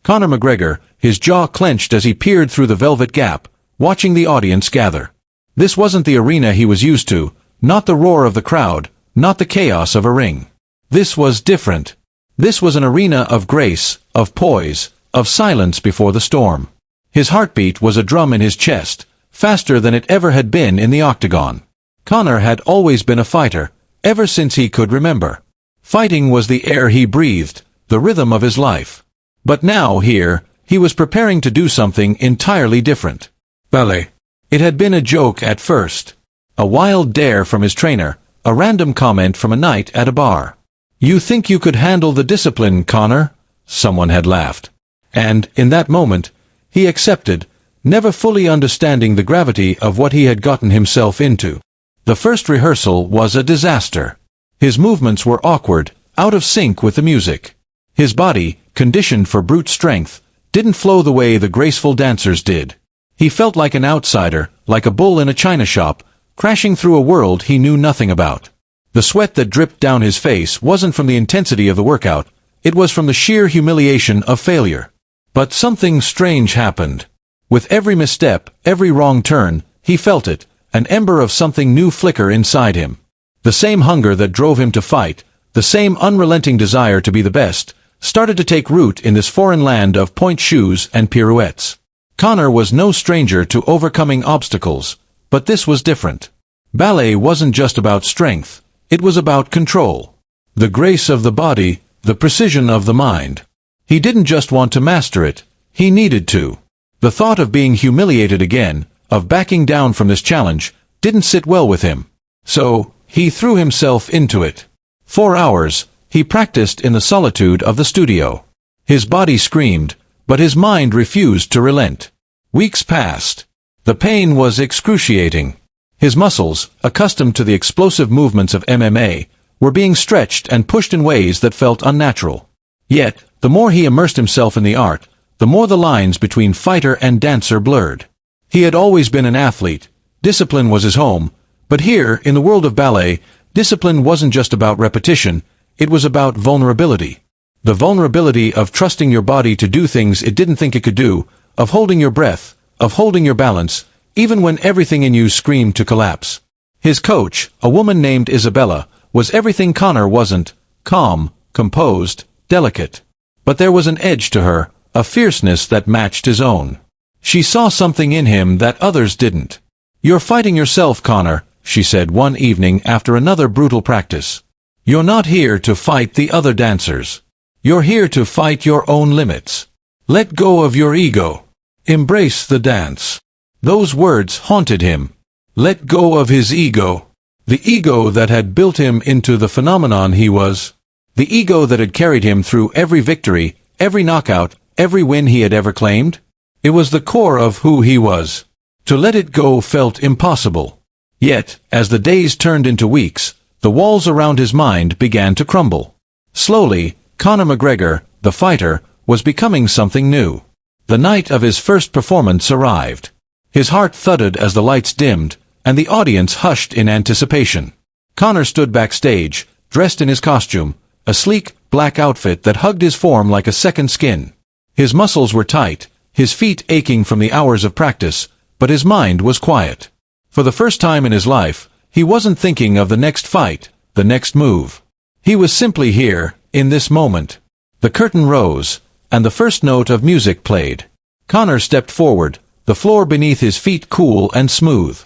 Conor McGregor, his jaw clenched as he peered through the velvet gap, watching the audience gather. This wasn't the arena he was used to, not the roar of the crowd, not the chaos of a ring. This was different. This was an arena of grace, of poise, of silence before the storm. His heartbeat was a drum in his chest, faster than it ever had been in the octagon. Conor had always been a fighter, ever since he could remember. Fighting was the air he breathed, the rhythm of his life. But now, here, he was preparing to do something entirely different. Ballet. It had been a joke at first. A wild dare from his trainer, a random comment from a night at a bar. "You think you could handle the discipline, Conor?" Someone had laughed. And, in that moment, he accepted, never fully understanding the gravity of what he had gotten himself into. The first rehearsal was a disaster. His movements were awkward, out of sync with the music. His body, conditioned for brute strength, didn't flow the way the graceful dancers did. He felt like an outsider, like a bull in a china shop, crashing through a world he knew nothing about. The sweat that dripped down his face wasn't from the intensity of the workout, it was from the sheer humiliation of failure. But something strange happened. With every misstep, every wrong turn, he felt it, an ember of something new flicker inside him. The same hunger that drove him to fight, the same unrelenting desire to be the best, started to take root in this foreign land of point shoes and pirouettes. Conor was no stranger to overcoming obstacles, but this was different. Ballet wasn't just about strength, it was about control. The grace of the body, the precision of the mind. He didn't just want to master it, he needed to. The thought of being humiliated again, of backing down from this challenge, didn't sit well with him. So, he threw himself into it. 4 hours, he practiced in the solitude of the studio. His body screamed, but his mind refused to relent. Weeks passed. The pain was excruciating. His muscles, accustomed to the explosive movements of MMA, were being stretched and pushed in ways that felt unnatural. Yet, the more he immersed himself in the art, the more the lines between fighter and dancer blurred. He had always been an athlete. Discipline was his home, but here, in the world of ballet, discipline wasn't just about repetition, it was about vulnerability. The vulnerability of trusting your body to do things it didn't think it could do, of holding your breath, of holding your balance, even when everything in you screamed to collapse. His coach, a woman named Isabella, was everything Conor wasn't: calm, composed, delicate. But there was an edge to her, a fierceness that matched his own. She saw something in him that others didn't. "You're fighting yourself, Conor," she said one evening after another brutal practice. "You're not here to fight the other dancers. You're here to fight your own limits. Let go of your ego. Embrace the dance." Those words haunted him. Let go of his ego. The ego that had built him into the phenomenon he was. The ego that had carried him through every victory, every knockout, every win he had ever claimed. It was the core of who he was. To let it go felt impossible. Yet, as the days turned into weeks, the walls around his mind began to crumble. Slowly, Conor McGregor, the fighter, was becoming something new. The night of his first performance arrived. His heart thudded as the lights dimmed, and the audience hushed in anticipation. Conor stood backstage, dressed in his costume, a sleek, black outfit that hugged his form like a second skin. His muscles were tight, his feet aching from the hours of practice, but his mind was quiet. For the first time in his life, he wasn't thinking of the next fight, the next move. He was simply here, in this moment. The curtain rose, and the first note of music played. Conor stepped forward, the floor beneath his feet cool and smooth.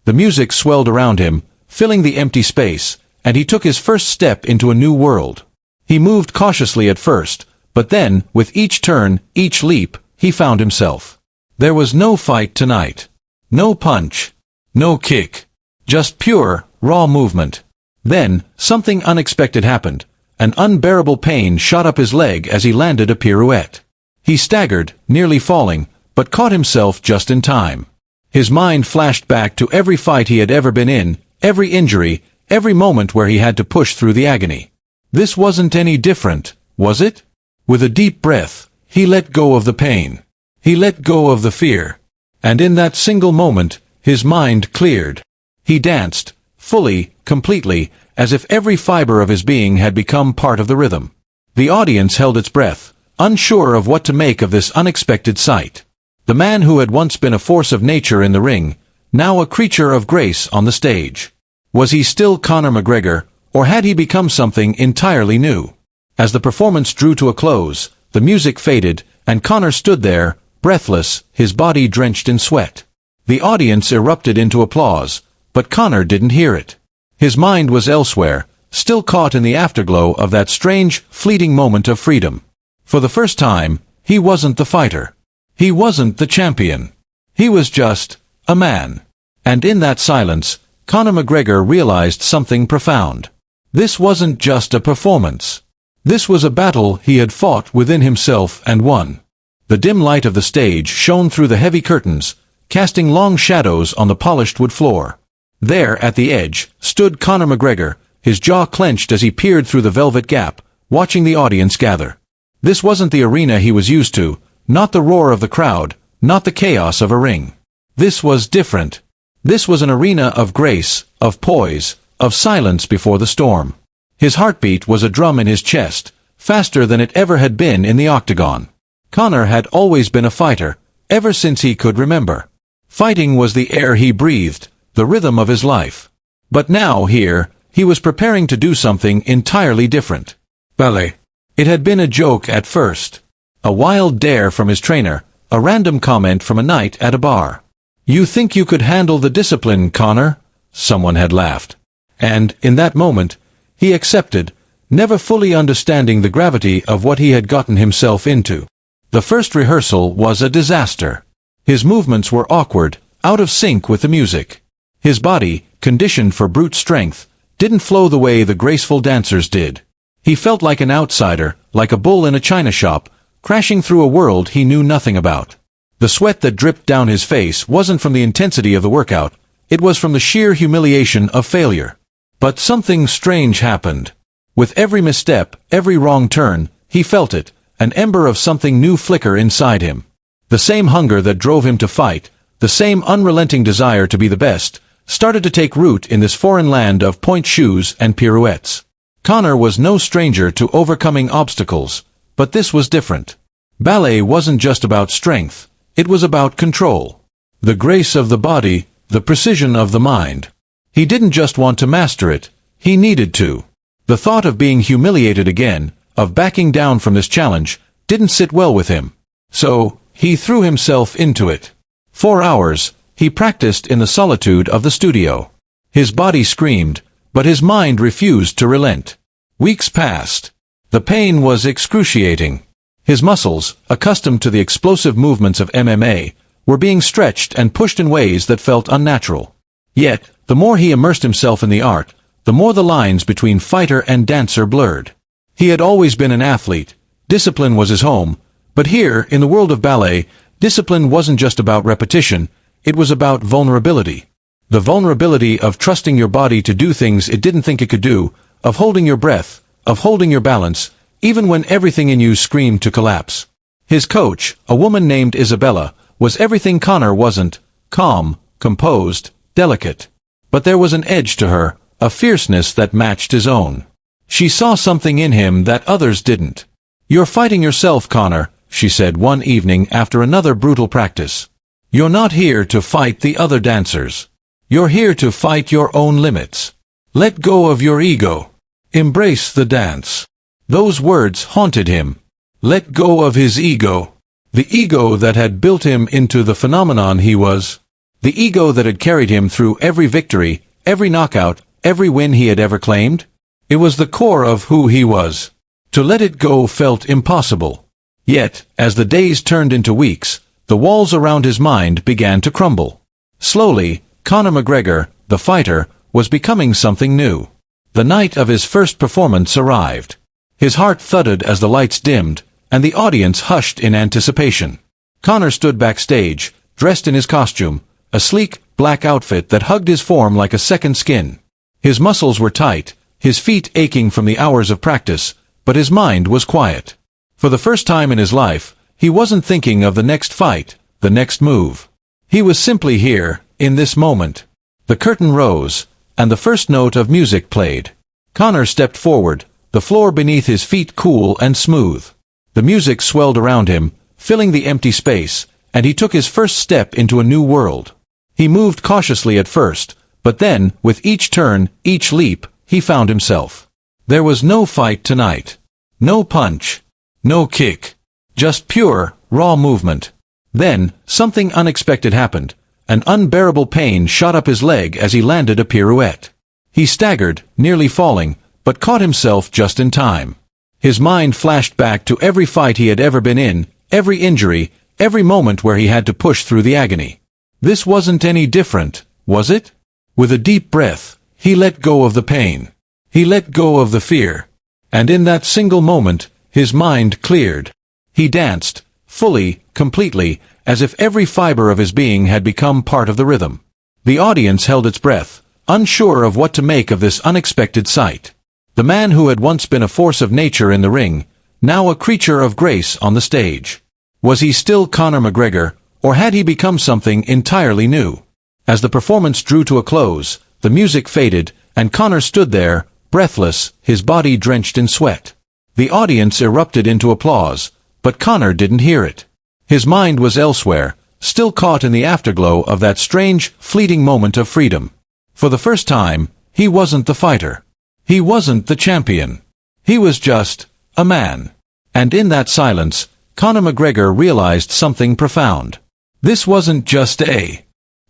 The music swelled around him, filling the empty space, and he took his first step into a new world. He moved cautiously at first, but then, with each turn, each leap, he found himself. There was no fight tonight. No punch. No kick. Just pure, raw movement. Then, something unexpected happened. An unbearable pain shot up his leg as he landed a pirouette. He staggered, nearly falling, but caught himself just in time. His mind flashed back to every fight he had ever been in, every injury, every moment where he had to push through the agony. This wasn't any different, was it? With a deep breath, he let go of the pain. He let go of the fear. And in that single moment, his mind cleared. He danced, fully, completely, as if every fiber of his being had become part of the rhythm. The audience held its breath, unsure of what to make of this unexpected sight. The man who had once been a force of nature in the ring, now a creature of grace on the stage. Was he still Conor McGregor, or had he become something entirely new? As the performance drew to a close, the music faded, and Conor stood there, breathless, his body drenched in sweat. The audience erupted into applause, but Conor didn't hear it. His mind was elsewhere, still caught in the afterglow of that strange, fleeting moment of freedom. For the first time, he wasn't the fighter. He wasn't the champion. He was just a man. And in that silence, Conor McGregor realized something profound. This wasn't just a performance. This was a battle he had fought within himself and won. The dim light of the stage shone through the heavy curtains, casting long shadows on the polished wood floor. There, at the edge, stood Conor McGregor, his jaw clenched as he peered through the velvet gap, watching the audience gather. This wasn't the arena he was used to, not the roar of the crowd, not the chaos of a ring. This was different. This was an arena of grace, of poise, of silence before the storm. His heartbeat was a drum in his chest, faster than it ever had been in the octagon. Conor had always been a fighter, ever since he could remember. Fighting was the air he breathed, the rhythm of his life. But now, here, he was preparing to do something entirely different. Ballet. It had been a joke at first. A wild dare from his trainer, a random comment from a night at a bar. "You think you could handle the discipline, Conor?" Someone had laughed. And, in that moment, he accepted, never fully understanding the gravity of what he had gotten himself into. The first rehearsal was a disaster. His movements were awkward, out of sync with the music. His body, conditioned for brute strength, didn't flow the way the graceful dancers did. He felt like an outsider, like a bull in a china shop, crashing through a world he knew nothing about. The sweat that dripped down his face wasn't from the intensity of the workout, it was from the sheer humiliation of failure. But something strange happened. With every misstep, every wrong turn, he felt it, an ember of something new flicker inside him. The same hunger that drove him to fight, the same unrelenting desire to be the best, started to take root in this foreign land of point shoes and pirouettes. Conor was no stranger to overcoming obstacles, but this was different. Ballet wasn't just about strength, it was about control. The grace of the body, the precision of the mind. He didn't just want to master it, he needed to. The thought of being humiliated again, of backing down from this challenge, didn't sit well with him. So, he threw himself into it. 4 hours, he practiced in the solitude of the studio. His body screamed, but his mind refused to relent. Weeks passed. The pain was excruciating. His muscles, accustomed to the explosive movements of MMA, were being stretched and pushed in ways that felt unnatural. Yet, the more he immersed himself in the art, the more the lines between fighter and dancer blurred. He had always been an athlete. Discipline was his home, but here, in the world of ballet, discipline wasn't just about repetition, it was about vulnerability. The vulnerability of trusting your body to do things it didn't think it could do, of holding your breath, of holding your balance, even when everything in you screamed to collapse. His coach, a woman named Isabella, was everything Conor wasn't: calm, composed, delicate. But there was an edge to her, a fierceness that matched his own. She saw something in him that others didn't. "You're fighting yourself, Conor," she said one evening after another brutal practice. "You're not here to fight the other dancers. You're here to fight your own limits. Let go of your ego. Embrace the dance." Those words haunted him. Let go of his ego. The ego that had built him into the phenomenon he was. The ego that had carried him through every victory, every knockout, every win he had ever claimed. It was the core of who he was. To let it go felt impossible. Yet, as the days turned into weeks, the walls around his mind began to crumble. Slowly, Conor McGregor, the fighter, was becoming something new. The night of his first performance arrived. His heart thudded as the lights dimmed, and the audience hushed in anticipation. Conor stood backstage, dressed in his costume, a sleek, black outfit that hugged his form like a second skin. His muscles were tight, his feet aching from the hours of practice, but his mind was quiet. For the first time in his life, he wasn't thinking of the next fight, the next move. He was simply here, in this moment. The curtain rose, and the first note of music played. Conor stepped forward, the floor beneath his feet cool and smooth. The music swelled around him, filling the empty space, and he took his first step into a new world. He moved cautiously at first, but then, with each turn, each leap, he found himself. There was no fight tonight. No punch. No kick. Just pure, raw movement. Then, something unexpected happened. An unbearable pain shot up his leg as he landed a pirouette. He staggered, nearly falling, but caught himself just in time. His mind flashed back to every fight he had ever been in, every injury, every moment where he had to push through the agony. This wasn't any different, was it? With a deep breath, he let go of the pain. He let go of the fear. And in that single moment, his mind cleared. He danced, fully, completely, as if every fiber of his being had become part of the rhythm. The audience held its breath, unsure of what to make of this unexpected sight. The man who had once been a force of nature in the ring, now a creature of grace on the stage. Was he still Conor McGregor, or had he become something entirely new? As the performance drew to a close, the music faded, and Conor stood there, breathless, his body drenched in sweat. The audience erupted into applause, but Conor didn't hear it. His mind was elsewhere, still caught in the afterglow of that strange, fleeting moment of freedom. For the first time, he wasn't the fighter. He wasn't the champion. He was just a man. And in that silence, Conor McGregor realized something profound. This wasn't just a...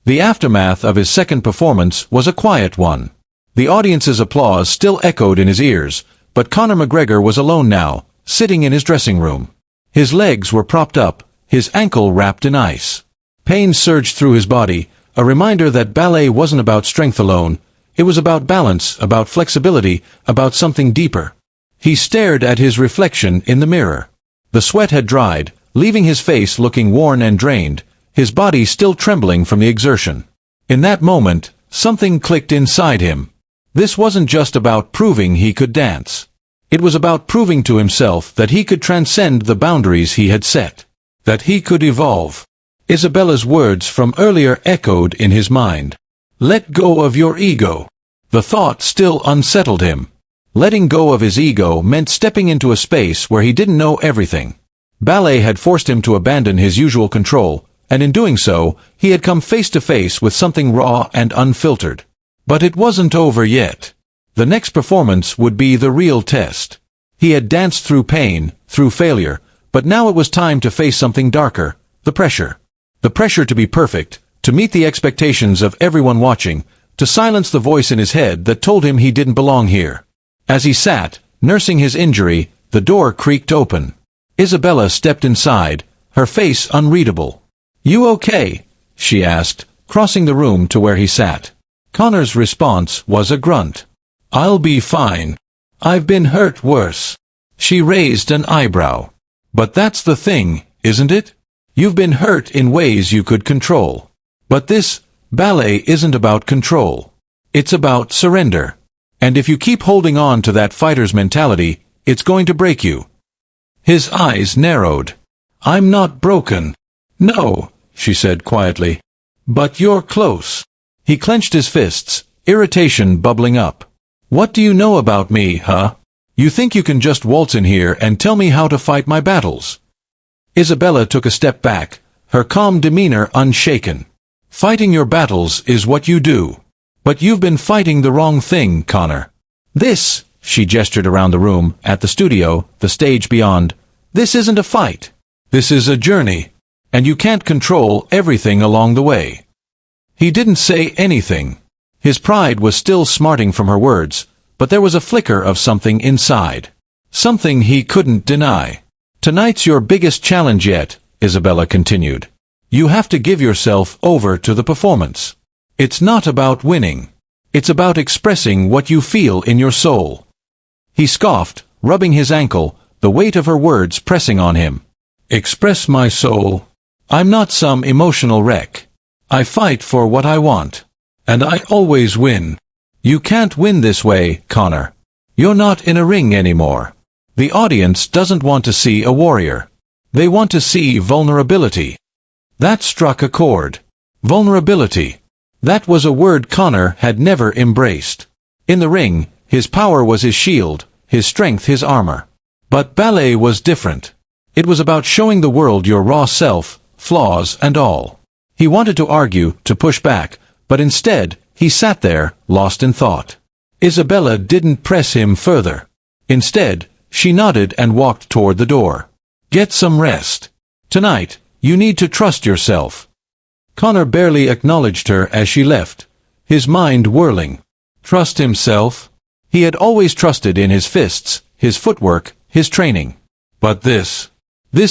The aftermath of his second performance was a quiet one. The audience's applause still echoed in his ears, but Conor McGregor was alone now, sitting in his dressing room. His legs were propped up, his ankle wrapped in ice. Pain surged through his body, a reminder that ballet wasn't about strength alone. It was about balance, about flexibility, about something deeper. He stared at his reflection in the mirror. The sweat had dried, leaving his face looking worn and drained, his body still trembling from the exertion. In that moment, something clicked inside him. This wasn't just about proving he could dance. It was about proving to himself that he could transcend the boundaries he had set. That he could evolve. Isabella's words from earlier echoed in his mind. Let go of your ego. The thought still unsettled him. Letting go of his ego meant stepping into a space where he didn't know everything. Ballet had forced him to abandon his usual control, and in doing so, he had come face to face with something raw and unfiltered. But it wasn't over yet. The next performance would be the real test. He had danced through pain, through failure, but now it was time to face something darker, the pressure. The pressure to be perfect, to meet the expectations of everyone watching, to silence the voice in his head that told him he didn't belong here. As he sat, nursing his injury, the door creaked open. Isabella stepped inside, her face unreadable. "You okay?" she asked, crossing the room to where he sat. Conor's response was a grunt. "I'll be fine. I've been hurt worse." She raised an eyebrow. "But that's the thing, isn't it? You've been hurt in ways you could control. But this ballet isn't about control. It's about surrender. And if you keep holding on to that fighter's mentality, it's going to break you." His eyes narrowed. "I'm not broken." "No," she said quietly. "But you're close." He clenched his fists, irritation bubbling up. "What do you know about me, huh? You think you can just waltz in here and tell me how to fight my battles?" Isabella took a step back, her calm demeanor unshaken. "Fighting your battles is what you do. But you've been fighting the wrong thing, Conor. This," she gestured around the room, at the studio, the stage beyond, "this isn't a fight. This is a journey. And you can't control everything along the way." He didn't say anything. His pride was still smarting from her words, but there was a flicker of something inside. Something he couldn't deny. "Tonight's your biggest challenge yet," Isabella continued. "You have to give yourself over to the performance. It's not about winning. It's about expressing what you feel in your soul." He scoffed, rubbing his ankle, the weight of her words pressing on him. "Express my soul? I'm not some emotional wreck. I fight for what I want. And I always win." "You can't win this way, Conor. You're not in a ring anymore." The audience doesn't want to see a warrior. They want to see vulnerability. That struck a chord. Vulnerability. That was a word Conor had never embraced. In the ring, his power was his shield, his strength his armor. But ballet was different. It was about showing the world your raw self, flaws and all. He wanted to argue, to push back, but instead, he sat there, lost in thought. Isabella didn't press him further. Instead, she nodded and walked toward the door. Get some rest. Tonight, you need to trust yourself. Conor barely acknowledged her as she left, his mind whirling. Trust himself? He had always trusted in his fists, his footwork, his training. But this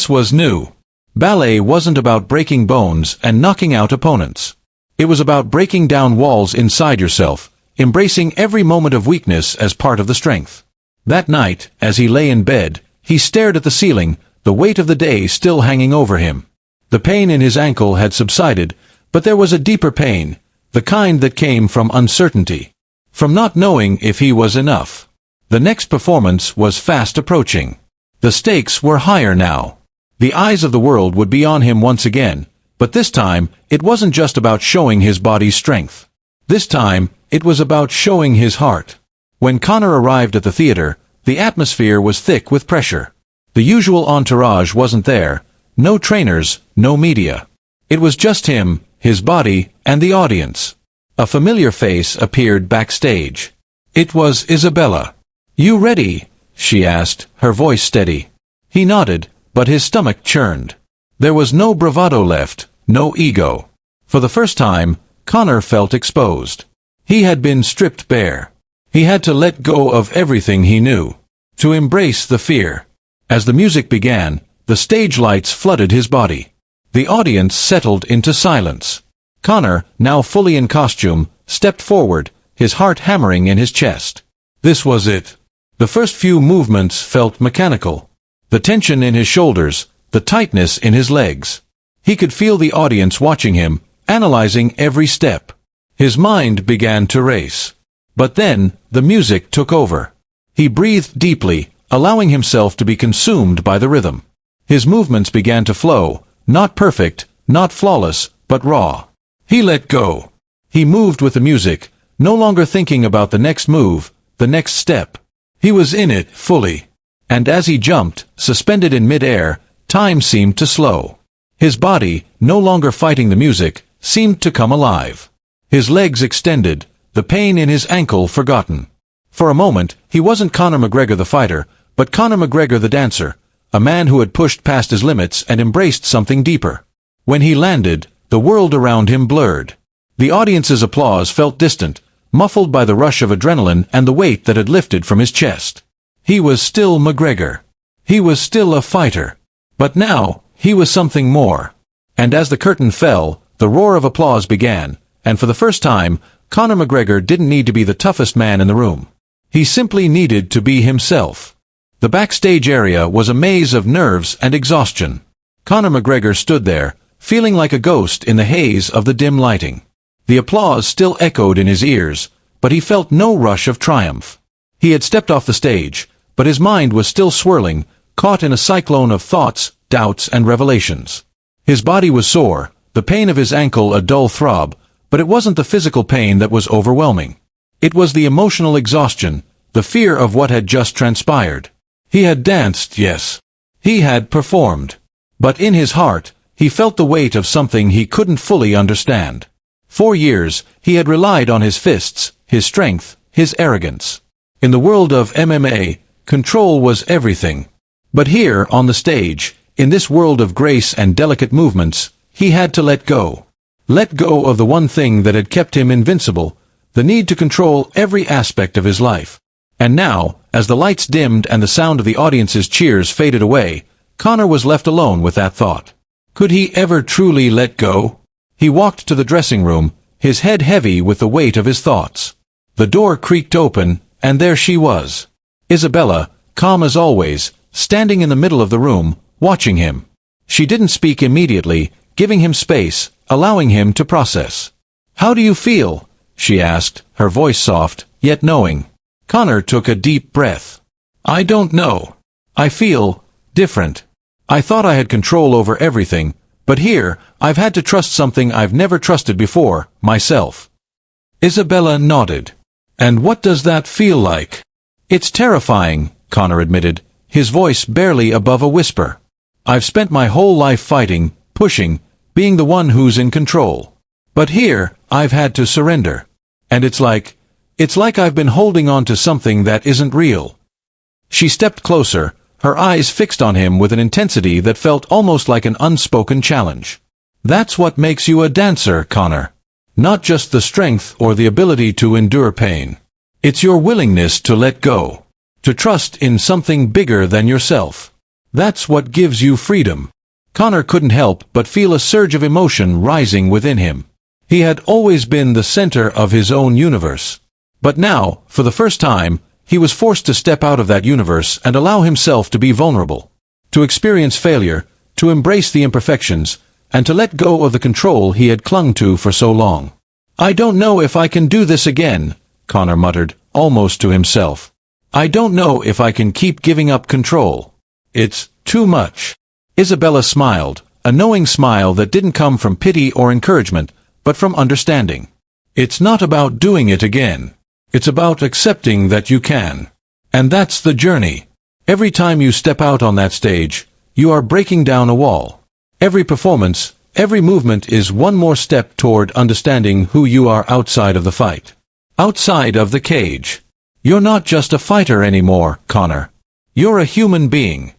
was new. Ballet wasn't about breaking bones and knocking out opponents. It was about breaking down walls inside yourself, embracing every moment of weakness as part of the strength. That night, as he lay in bed, he stared at the ceiling, the weight of the day still hanging over him. The pain in his ankle had subsided, but there was a deeper pain, the kind that came from uncertainty. From not knowing if he was enough. The next performance was fast approaching. The stakes were higher now. The eyes of the world would be on him once again, but this time, it wasn't just about showing his body's strength. This time, it was about showing his heart. When Conor arrived at the theater, the atmosphere was thick with pressure. The usual entourage wasn't there, no trainers, no media. It was just him, his body, and the audience. A familiar face appeared backstage. It was Isabella. You ready? She asked, her voice steady. He nodded, but his stomach churned. There was no bravado left, no ego. For the first time, Conor felt exposed. He had been stripped bare. He had to let go of everything he knew. To embrace the fear. As the music began, the stage lights flooded his body. The audience settled into silence. Conor, now fully in costume, stepped forward, his heart hammering in his chest. This was it. The first few movements felt mechanical. The tension in his shoulders, the tightness in his legs. He could feel the audience watching him, analyzing every step. His mind began to race. But then, the music took over. He breathed deeply, allowing himself to be consumed by the rhythm. His movements began to flow, not perfect, not flawless, but raw. He let go. He moved with the music, no longer thinking about the next move, the next step. He was in it, fully. And as he jumped, suspended in mid-air, time seemed to slow. His body, no longer fighting the music, seemed to come alive. His legs extended, the pain in his ankle forgotten. For a moment, he wasn't Conor McGregor the fighter, but Conor McGregor the dancer, a man who had pushed past his limits and embraced something deeper. When he landed, the world around him blurred. The audience's applause felt distant, muffled by the rush of adrenaline and the weight that had lifted from his chest. He was still McGregor. He was still a fighter. But now, he was something more. And as the curtain fell, the roar of applause began, and for the first time, Conor McGregor didn't need to be the toughest man in the room. He simply needed to be himself. The backstage area was a maze of nerves and exhaustion. Conor McGregor stood there, feeling like a ghost in the haze of the dim lighting. The applause still echoed in his ears, but he felt no rush of triumph. He had stepped off the stage, but his mind was still swirling, caught in a cyclone of thoughts, doubts, and revelations. His body was sore, the pain of his ankle a dull throb, but it wasn't the physical pain that was overwhelming. It was the emotional exhaustion, the fear of what had just transpired. He had danced, yes. He had performed. But in his heart, he felt the weight of something he couldn't fully understand. For years, he had relied on his fists, his strength, his arrogance. In the world of MMA, control was everything. But here, on the stage, in this world of grace and delicate movements, he had to let go. Let go of the one thing that had kept him invincible, the need to control every aspect of his life. And now, as the lights dimmed and the sound of the audience's cheers faded away, Conor was left alone with that thought. Could he ever truly let go? He walked to the dressing room, his head heavy with the weight of his thoughts. The door creaked open, and there she was. Isabella, calm as always, standing in the middle of the room, watching him. She didn't speak immediately, giving him space, allowing him to process. "How do you feel?" she asked, her voice soft, yet knowing. Conor took a deep breath. "I don't know. I feel different. I thought I had control over everything, but here, I've had to trust something I've never trusted before, myself." Isabella nodded. "And what does that feel like?" "It's terrifying," Conor admitted, his voice barely above a whisper. I've spent my whole life fighting, pushing, being the one who's in control. But here, I've had to surrender. And it's like I've been holding on to something that isn't real." She stepped closer, her eyes fixed on him with an intensity that felt almost like an unspoken challenge. "That's what makes you a dancer, Conor. Not just the strength or the ability to endure pain. It's your willingness to let go. To trust in something bigger than yourself. That's what gives you freedom." Conor couldn't help but feel a surge of emotion rising within him. He had always been the center of his own universe. But now, for the first time, he was forced to step out of that universe and allow himself to be vulnerable. To experience failure, to embrace the imperfections, and to let go of the control he had clung to for so long. "I don't know if I can do this again," Conor muttered, almost to himself. "I don't know if I can keep giving up control. It's too much." Isabella smiled, a knowing smile that didn't come from pity or encouragement, but from understanding. "It's not about doing it again. It's about accepting that you can. And that's the journey. Every time you step out on that stage, you are breaking down a wall. Every performance, every movement is one more step toward understanding who you are outside of the fight. Outside of the cage. You're not just a fighter anymore, Conor. You're a human being."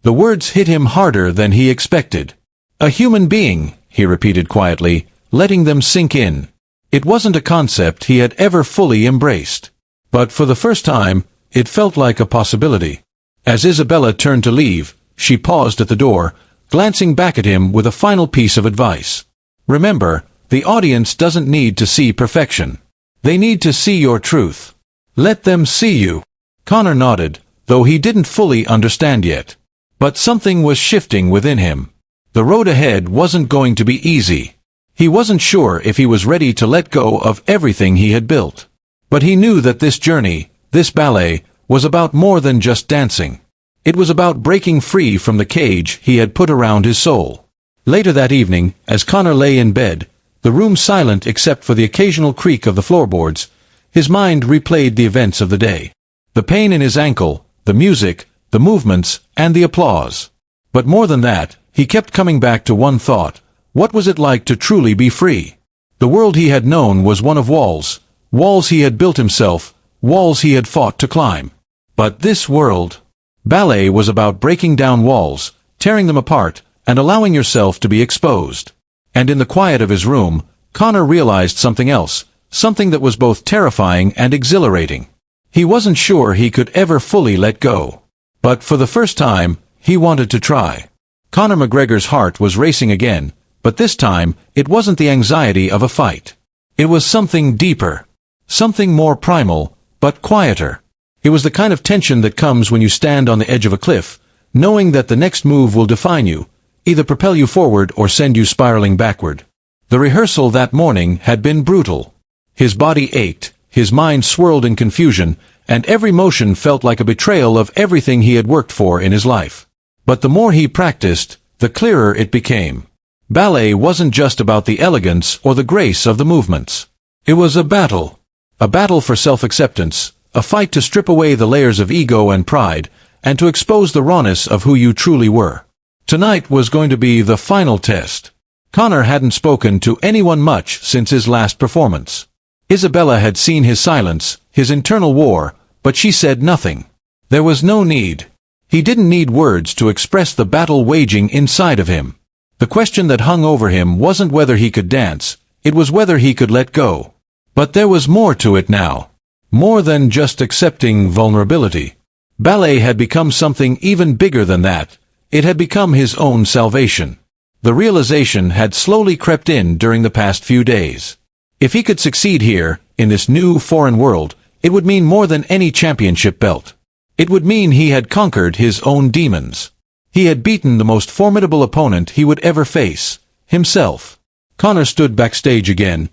The words hit him harder than he expected. "A human being," he repeated quietly, letting them sink in. It wasn't a concept he had ever fully embraced. But for the first time, it felt like a possibility. As Isabella turned to leave, she paused at the door, glancing back at him with a final piece of advice. "Remember, the audience doesn't need to see perfection. They need to see your truth. Let them see you." Conor nodded, though he didn't fully understand yet. But something was shifting within him. The road ahead wasn't going to be easy. He wasn't sure if he was ready to let go of everything he had built. But he knew that this journey, this ballet, was about more than just dancing. It was about breaking free from the cage he had put around his soul. Later that evening, as Conor lay in bed, the room silent except for the occasional creak of the floorboards, his mind replayed the events of the day. The pain in his ankle, the music, the movements, and the applause. But more than that, he kept coming back to one thought: what was it like to truly be free? The world he had known was one of walls, walls he had built himself, walls he had fought to climb. But this world... Ballet was about breaking down walls, tearing them apart, and allowing yourself to be exposed. And in the quiet of his room, Conor realized something else, something that was both terrifying and exhilarating. He wasn't sure he could ever fully let go. But for the first time, he wanted to try. Conor McGregor's heart was racing again, but this time, it wasn't the anxiety of a fight. It was something deeper. Something more primal, but quieter. It was the kind of tension that comes when you stand on the edge of a cliff, knowing that the next move will define you, either propel you forward or send you spiraling backward. The rehearsal that morning had been brutal. His body ached, his mind swirled in confusion, and every motion felt like a betrayal of everything he had worked for in his life. But the more he practiced, the clearer it became. Ballet wasn't just about the elegance or the grace of the movements. It was a battle. A battle for self-acceptance, a fight to strip away the layers of ego and pride, and to expose the rawness of who you truly were. Tonight was going to be the final test. Conor hadn't spoken to anyone much since his last performance. Isabella had seen his silence, his internal war, but she said nothing. There was no need. He didn't need words to express the battle waging inside of him. The question that hung over him wasn't whether he could dance, it was whether he could let go. But there was more to it now. More than just accepting vulnerability. Ballet had become something even bigger than that. It had become his own salvation. The realization had slowly crept in during the past few days. If he could succeed here, in this new foreign world, it would mean more than any championship belt. It would mean he had conquered his own demons. He had beaten the most formidable opponent he would ever face, himself. Conor stood backstage again,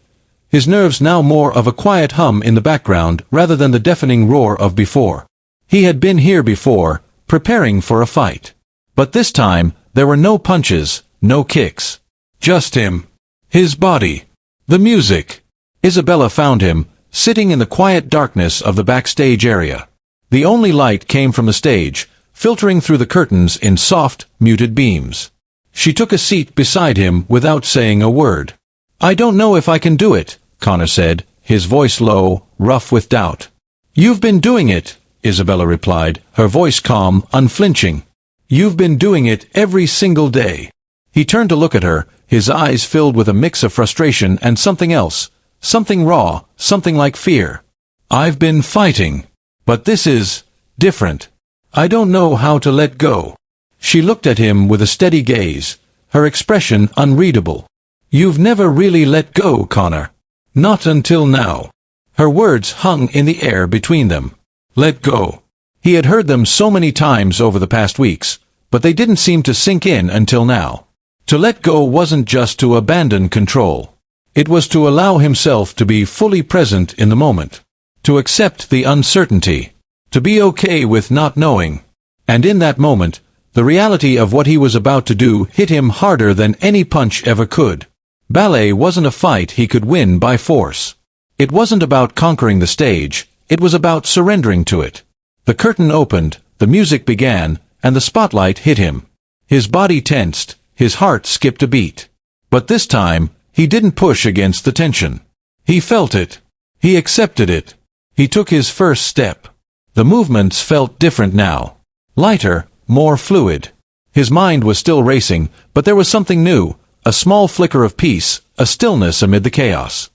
his nerves now more of a quiet hum in the background rather than the deafening roar of before. He had been here before, preparing for a fight. But this time, there were no punches, no kicks. Just him. His body. The music. Isabella found him, sitting in the quiet darkness of the backstage area. The only light came from the stage, filtering through the curtains in soft, muted beams. She took a seat beside him without saying a word. "I don't know if I can do it," Conor said, his voice low, rough with doubt. "You've been doing it," Isabella replied, her voice calm, unflinching. "You've been doing it every single day." He turned to look at her, his eyes filled with a mix of frustration and something else, something raw, something like fear. "I've been fighting. But this is different. I don't know how to let go." She looked at him with a steady gaze, her expression unreadable. "You've never really let go, Conor. Not until now." Her words hung in the air between them. Let go. He had heard them so many times over the past weeks, but they didn't seem to sink in until now. To let go wasn't just to abandon control. It was to allow himself to be fully present in the moment. To accept the uncertainty. To be okay with not knowing. And in that moment, the reality of what he was about to do hit him harder than any punch ever could. Ballet wasn't a fight he could win by force. It wasn't about conquering the stage, it was about surrendering to it. The curtain opened, the music began, and the spotlight hit him. His body tensed, his heart skipped a beat. But this time, he didn't push against the tension. He felt it. He accepted it. He took his first step. The movements felt different now. Lighter, more fluid. His mind was still racing, but there was something new, a small flicker of peace, a stillness amid the chaos.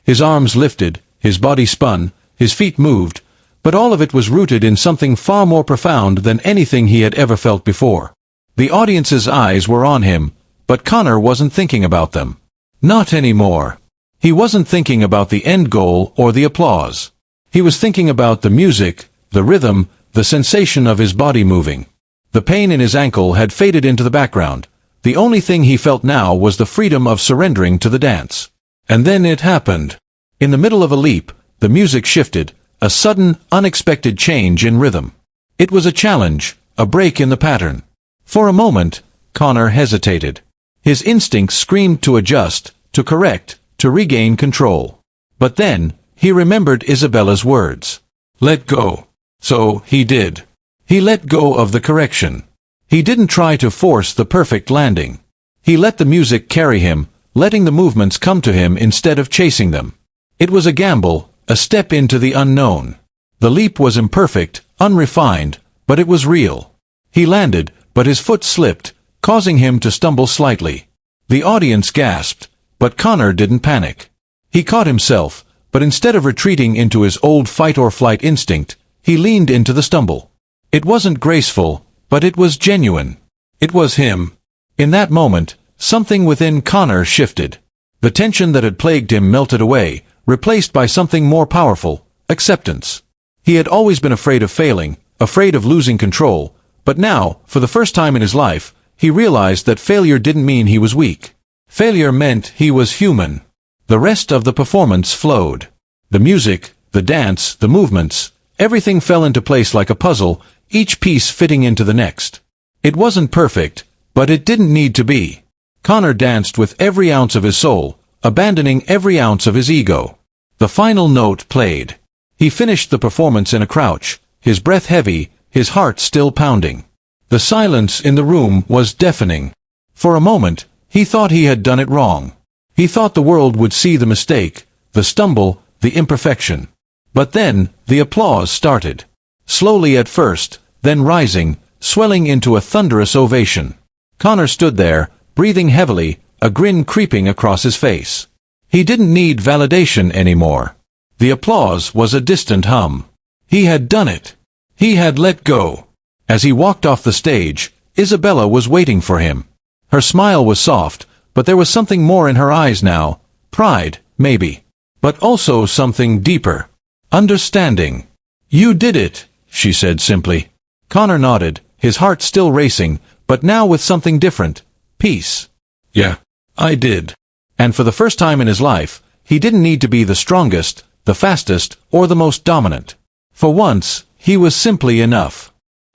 His arms lifted, his body spun, his feet moved, but all of it was rooted in something far more profound than anything he had ever felt before. The audience's eyes were on him, but Conor wasn't thinking about them. Not anymore. He wasn't thinking about the end goal or the applause. He was thinking about the music, the rhythm, the sensation of his body moving. The pain in his ankle had faded into the background. The only thing he felt now was the freedom of surrendering to the dance. And then it happened. In the middle of a leap, the music shifted, a sudden, unexpected change in rhythm. It was a challenge, a break in the pattern. For a moment, Conor hesitated. His instincts screamed to adjust, to correct, to regain control. But then, he remembered Isabella's words. Let go. So, he did. He let go of the correction. He didn't try to force the perfect landing. He let the music carry him, letting the movements come to him instead of chasing them. It was a gamble, a step into the unknown. The leap was imperfect, unrefined, but it was real. He landed, but his foot slipped, causing him to stumble slightly. The audience gasped, but Conor didn't panic. He caught himself, but instead of retreating into his old fight-or-flight instinct, he leaned into the stumble. It wasn't graceful, but it was genuine. It was him. In that moment, something within Conor shifted. The tension that had plagued him melted away, replaced by something more powerful, acceptance. He had always been afraid of failing, afraid of losing control, but now, for the first time in his life, he realized that failure didn't mean he was weak. Failure meant he was human. The rest of the performance flowed. The music, the dance, the movements, everything fell into place like a puzzle, each piece fitting into the next. It wasn't perfect, but it didn't need to be. Conor danced with every ounce of his soul, abandoning every ounce of his ego. The final note played. He finished the performance in a crouch, his breath heavy, his heart still pounding. The silence in the room was deafening. For a moment, he thought he had done it wrong. He thought the world would see the mistake, the stumble, the imperfection. But then, the applause started. Slowly at first, then rising, swelling into a thunderous ovation. Conor stood there, breathing heavily, a grin creeping across his face. He didn't need validation anymore. The applause was a distant hum. He had done it. He had let go. As he walked off the stage, Isabella was waiting for him. Her smile was soft, but there was something more in her eyes now. Pride, maybe. But also something deeper. Understanding. You did it, she said simply. Conor nodded, his heart still racing, but now with something different. Peace. Yeah, I did. And for the first time in his life, he didn't need to be the strongest, the fastest, or the most dominant. For once, he was simply enough.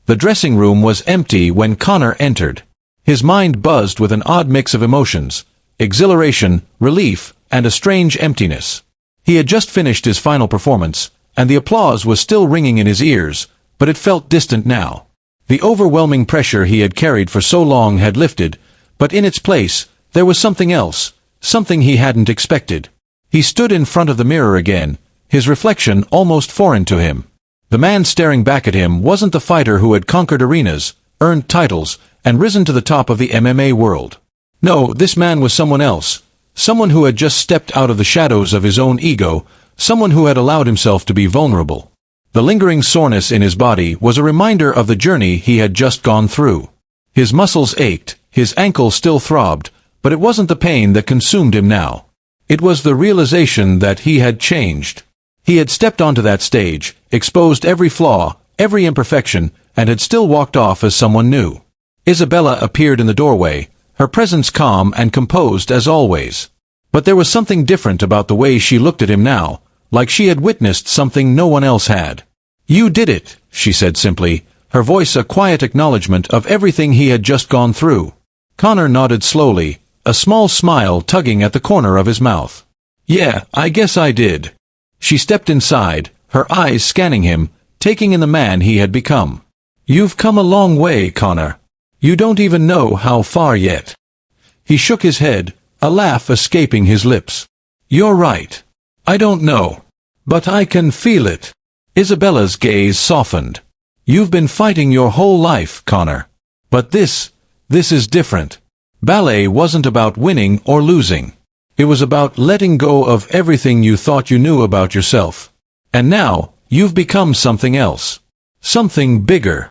The dressing room was empty when Conor entered. His mind buzzed with an odd mix of emotions, exhilaration, relief, and a strange emptiness. He had just finished his final performance, and the applause was still ringing in his ears, but it felt distant now. The overwhelming pressure he had carried for so long had lifted, but in its place, there was something else, something he hadn't expected. He stood in front of the mirror again, his reflection almost foreign to him. The man staring back at him wasn't the fighter who had conquered arenas, earned titles, and risen to the top of the MMA world. No, this man was someone else, someone who had just stepped out of the shadows of his own ego, someone who had allowed himself to be vulnerable. The lingering soreness in his body was a reminder of the journey he had just gone through. His muscles ached, his ankle still throbbed, but it wasn't the pain that consumed him now. It was the realization that he had changed. He had stepped onto that stage, exposed every flaw, every imperfection, and had still walked off as someone new. Isabella appeared in the doorway, her presence calm and composed as always. But there was something different about the way she looked at him now, like she had witnessed something no one else had. "You did it," she said simply, her voice a quiet acknowledgement of everything he had just gone through. Conor nodded slowly, a small smile tugging at the corner of his mouth. "Yeah, I guess I did." She stepped inside, her eyes scanning him, taking in the man he had become. "You've come a long way, Conor. You don't even know how far yet." He shook his head, a laugh escaping his lips. "You're right. I don't know. But I can feel it." Isabella's gaze softened. "You've been fighting your whole life, Conor. But this is different. Ballet wasn't about winning or losing. It was about letting go of everything you thought you knew about yourself. And now, you've become something else. Something bigger."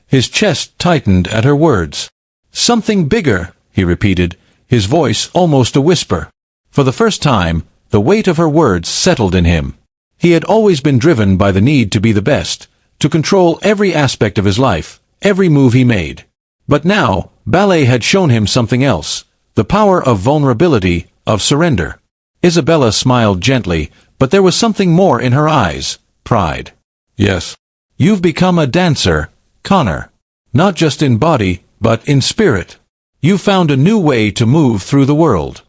His chest tightened at her words. "Something bigger," he repeated, his voice almost a whisper. For the first time, the weight of her words settled in him. He had always been driven by the need to be the best, to control every aspect of his life, every move he made. But now, Ballet had shown him something else, the power of vulnerability, of surrender. Isabella smiled gently, but there was something more in her eyes, pride. "Yes. You've become a dancer, Conor. Not just in body, but in spirit. You found a new way to move through the world."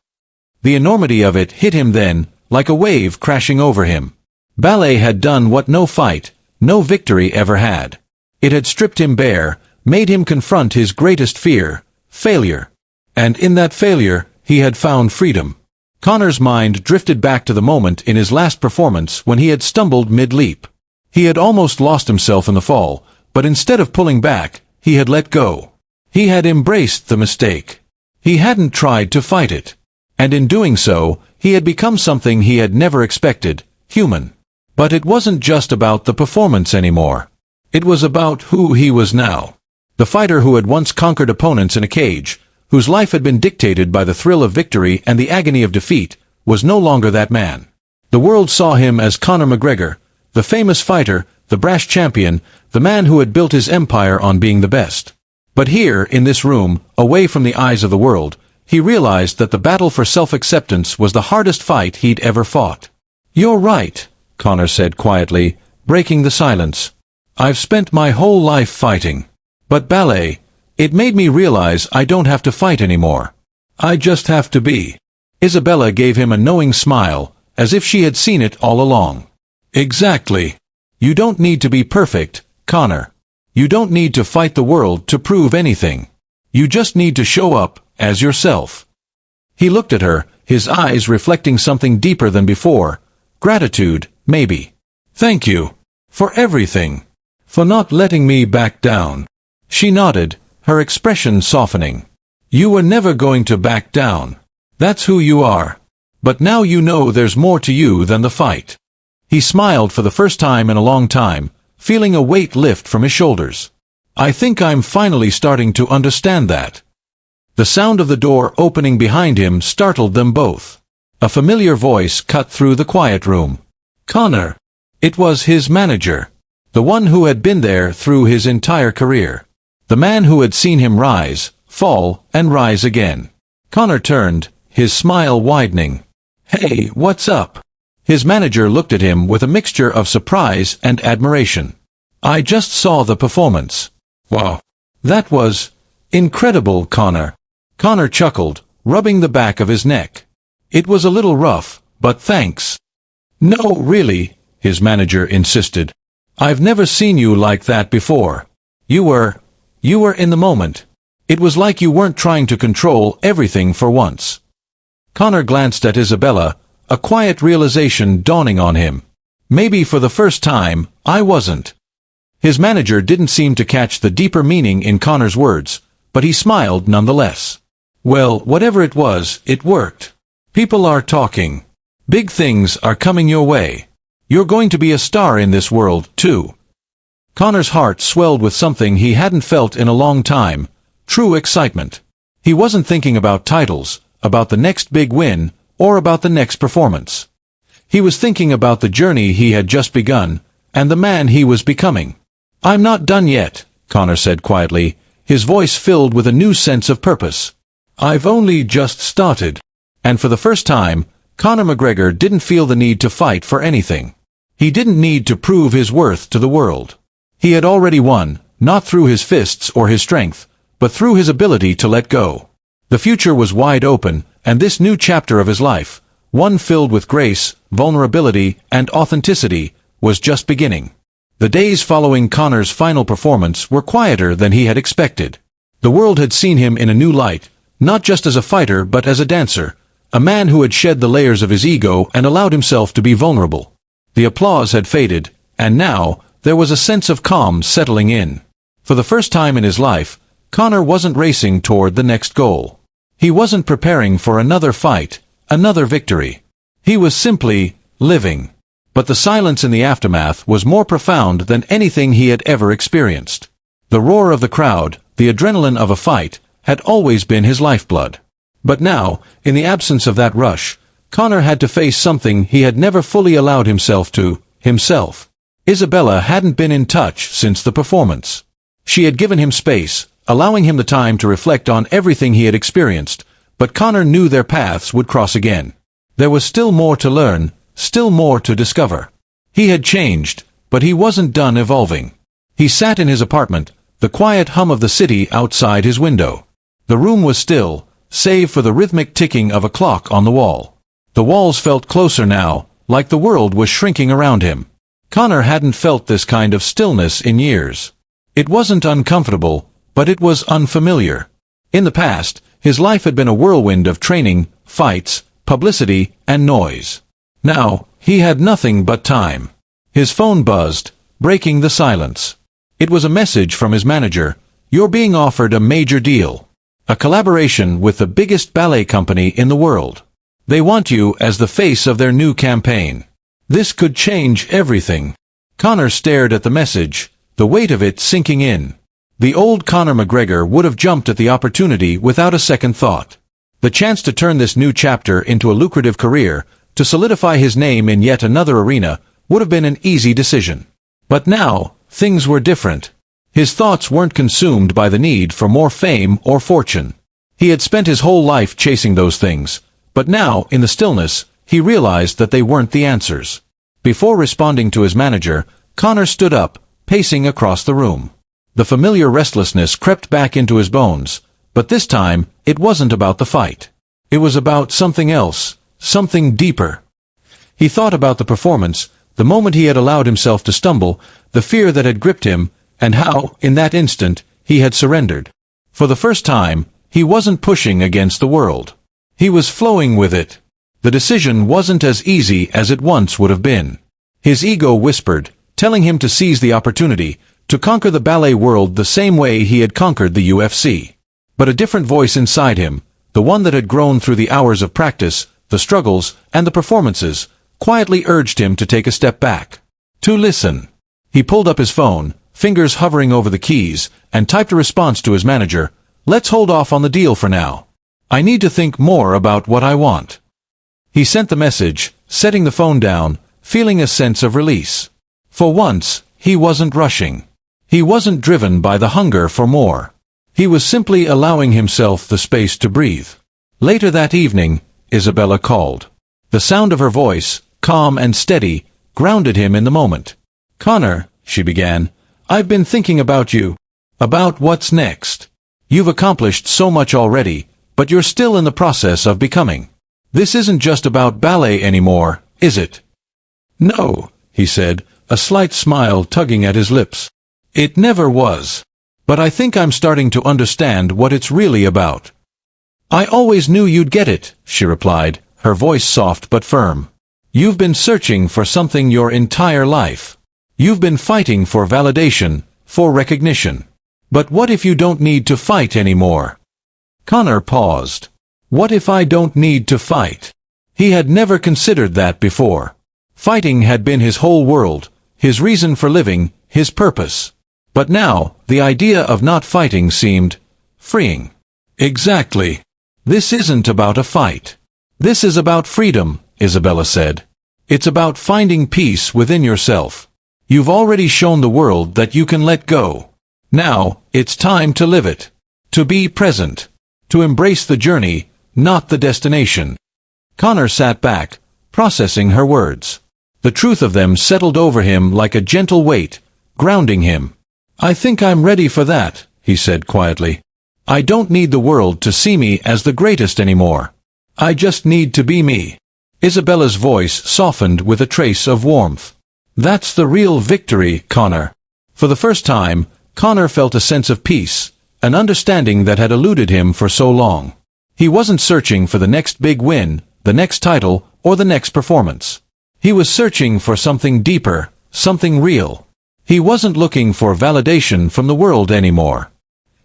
The enormity of it hit him then, like a wave crashing over him. Ballet had done what no fight, no victory ever had. It had stripped him bare, made him confront his greatest fear, failure. And in that failure, he had found freedom. Conor's mind drifted back to the moment in his last performance when he had stumbled mid-leap. He had almost lost himself in the fall, but instead of pulling back, he had let go. He had embraced the mistake. He hadn't tried to fight it. And in doing so, he had become something he had never expected, human. But it wasn't just about the performance anymore. It was about who he was now. The fighter who had once conquered opponents in a cage, whose life had been dictated by the thrill of victory and the agony of defeat, was no longer that man. The world saw him as Conor McGregor, the famous fighter, the brash champion, the man who had built his empire on being the best. But here, in this room, away from the eyes of the world, he realized that the battle for self-acceptance was the hardest fight he'd ever fought. "You're right," Conor said quietly, breaking the silence. "I've spent my whole life fighting. But Ballet, it made me realize I don't have to fight anymore. I just have to be." Isabella gave him a knowing smile, as if she had seen it all along. "Exactly. You don't need to be perfect, Conor. You don't need to fight the world to prove anything. You just need to show up as yourself." He looked at her, his eyes reflecting something deeper than before. Gratitude, maybe. "Thank you. For everything. For not letting me back down." She nodded, her expression softening. "You were never going to back down. That's who you are. But now you know there's more to you than the fight." He smiled for the first time in a long time, feeling a weight lift from his shoulders. "I think I'm finally starting to understand that." The sound of the door opening behind him startled them both. A familiar voice cut through the quiet room. "Conor." It was his manager. The one who had been there through his entire career. The man who had seen him rise, fall, and rise again. Conor turned, his smile widening. "Hey, what's up?" His manager looked at him with a mixture of surprise and admiration. "I just saw the performance." "Wow. That was incredible, Conor." Conor chuckled, rubbing the back of his neck. "It was a little rough, but thanks." "No, really," his manager insisted. "I've never seen you like that before. You were You were in the moment. It was like you weren't trying to control everything for once. Conor glanced at Isabella, a quiet realization dawning on him. Maybe for the first time, I wasn't. His manager didn't seem to catch the deeper meaning in Conor's words, but he smiled nonetheless. Well, whatever it was, it worked. People are talking. Big things are coming your way. You're going to be a star in this world, too. Conor's heart swelled with something he hadn't felt in a long time, true excitement. He wasn't thinking about titles, about the next big win, or about the next performance. He was thinking about the journey he had just begun, and the man he was becoming. I'm not done yet, Conor said quietly, his voice filled with a new sense of purpose. I've only just started. And for the first time, Conor McGregor didn't feel the need to fight for anything. He didn't need to prove his worth to the world. He had already won, not through his fists or his strength, but through his ability to let go. The future was wide open, and this new chapter of his life, one filled with grace, vulnerability, and authenticity, was just beginning. The days following Conor's final performance were quieter than he had expected. The world had seen him in a new light, not just as a fighter but as a dancer, a man who had shed the layers of his ego and allowed himself to be vulnerable. The applause had faded, and now, there was a sense of calm settling in. For the first time in his life, Conor wasn't racing toward the next goal. He wasn't preparing for another fight, another victory. He was simply living. But the silence in the aftermath was more profound than anything he had ever experienced. The roar of the crowd, the adrenaline of a fight, had always been his lifeblood. But now, in the absence of that rush, Conor had to face something he had never fully allowed himself to, himself. Isabella hadn't been in touch since the performance. She had given him space, allowing him the time to reflect on everything he had experienced, but Conor knew their paths would cross again. There was still more to learn, still more to discover. He had changed, but he wasn't done evolving. He sat in his apartment, the quiet hum of the city outside his window. The room was still, save for the rhythmic ticking of a clock on the wall. The walls felt closer now, like the world was shrinking around him. Conor hadn't felt this kind of stillness in years. It wasn't uncomfortable, but it was unfamiliar. In the past, his life had been a whirlwind of training, fights, publicity, and noise. Now, he had nothing but time. His phone buzzed, breaking the silence. It was a message from his manager. You're being offered a major deal. A collaboration with the biggest ballet company in the world. They want you as the face of their new campaign. This could change everything. Conor stared at the message, the weight of it sinking in. The old Conor McGregor would have jumped at the opportunity without a second thought. The chance to turn this new chapter into a lucrative career, to solidify his name in yet another arena, would have been an easy decision. But now, things were different. His thoughts weren't consumed by the need for more fame or fortune. He had spent his whole life chasing those things, but now, in the stillness, he realized that they weren't the answers. Before responding to his manager, Conor stood up, pacing across the room. The familiar restlessness crept back into his bones, but this time, it wasn't about the fight. It was about something else, something deeper. He thought about the performance, the moment he had allowed himself to stumble, the fear that had gripped him, and how, in that instant, he had surrendered. For the first time, he wasn't pushing against the world. He was flowing with it. The decision wasn't as easy as it once would have been. His ego whispered, telling him to seize the opportunity, to conquer the ballet world the same way he had conquered the UFC. But a different voice inside him, the one that had grown through the hours of practice, the struggles, and the performances, quietly urged him to take a step back. To listen. He pulled up his phone, fingers hovering over the keys, and typed a response to his manager. Let's hold off on the deal for now. I need to think more about what I want. He sent the message, setting the phone down, feeling a sense of release. For once, he wasn't rushing. He wasn't driven by the hunger for more. He was simply allowing himself the space to breathe. Later that evening, Isabella called. The sound of her voice, calm and steady, grounded him in the moment. Conor, she began, I've been thinking about you. About what's next. You've accomplished so much already, but you're still in the process of becoming. This isn't just about ballet anymore, is it? No, he said, a slight smile tugging at his lips. It never was. But I think I'm starting to understand what it's really about. I always knew you'd get it, she replied, her voice soft but firm. You've been searching for something your entire life. You've been fighting for validation, for recognition. But what if you don't need to fight anymore? Conor paused. What if I don't need to fight? He had never considered that before. Fighting had been his whole world, his reason for living, his purpose. But now, the idea of not fighting seemed freeing. Exactly. This isn't about a fight. This is about freedom, Isabella said. It's about finding peace within yourself. You've already shown the world that you can let go. Now, it's time to live it. To be present. To embrace the journey, not the destination. Conor sat back, processing her words. The truth of them settled over him like a gentle weight, grounding him. I think I'm ready for that, he said quietly. I don't need the world to see me as the greatest anymore. I just need to be me. Isabella's voice softened with a trace of warmth. That's the real victory, Conor. For the first time, Conor felt a sense of peace, an understanding that had eluded him for so long. He wasn't searching for the next big win, the next title, or the next performance. He was searching for something deeper, something real. He wasn't looking for validation from the world anymore.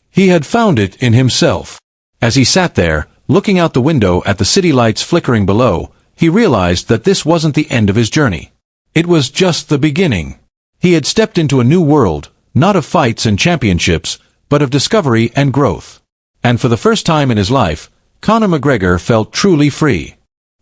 He had found it in himself. As he sat there, looking out the window at the city lights flickering below, he realized that this wasn't the end of his journey. It was just the beginning. He had stepped into a new world, not of fights and championships, but of discovery and growth. And for the first time in his life, Conor McGregor felt truly free.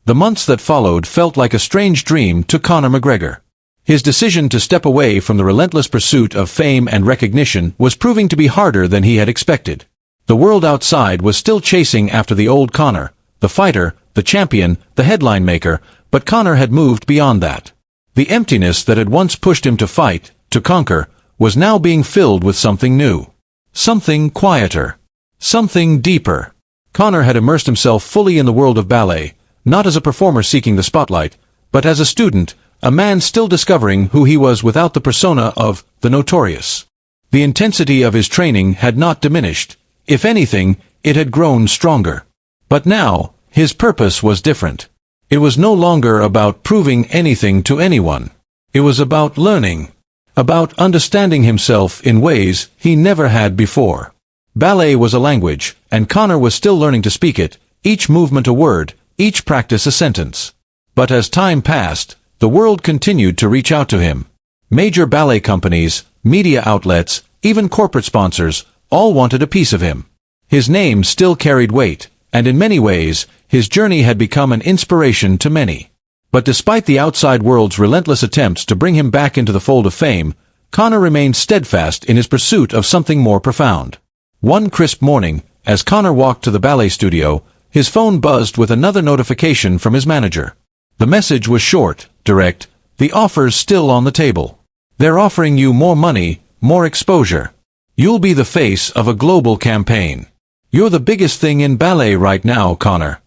The months that followed felt like a strange dream to Conor McGregor. His decision to step away from the relentless pursuit of fame and recognition was proving to be harder than he had expected. The world outside was still chasing after the old Conor, the fighter, the champion, the headline maker, but Conor had moved beyond that. The emptiness that had once pushed him to fight, to conquer, was now being filled with something new. Something quieter. Something deeper. Conor had immersed himself fully in the world of ballet, not as a performer seeking the spotlight, but as a student, a man still discovering who he was without the persona of the notorious. The intensity of his training had not diminished. If anything, it had grown stronger. But now, his purpose was different. It was no longer about proving anything to anyone. It was about learning. About understanding himself in ways he never had before. Ballet was a language, and Conor was still learning to speak it, each movement a word, each practice a sentence. But as time passed, the world continued to reach out to him. Major ballet companies, media outlets, even corporate sponsors, all wanted a piece of him. His name still carried weight, and in many ways, his journey had become an inspiration to many. But despite the outside world's relentless attempts to bring him back into the fold of fame, Conor remained steadfast in his pursuit of something more profound. One crisp morning, as Conor walked to the ballet studio, his phone buzzed with another notification from his manager. The message was short, direct. The offer's still on the table. They're offering you more money, more exposure. You'll be the face of a global campaign. You're the biggest thing in ballet right now, Conor.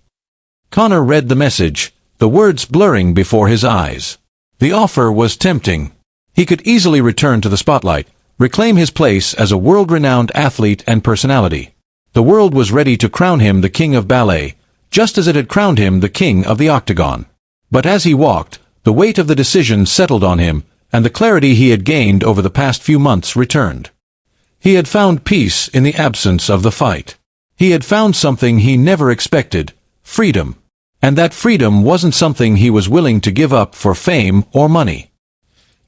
Conor read the message, the words blurring before his eyes. The offer was tempting. He could easily return to the spotlight, reclaim his place as a world-renowned athlete and personality. The world was ready to crown him the king of ballet, just as it had crowned him the king of the octagon. But as he walked, the weight of the decision settled on him, and the clarity he had gained over the past few months returned. He had found peace in the absence of the fight. He had found something he never expected, freedom. And that freedom wasn't something he was willing to give up for fame or money.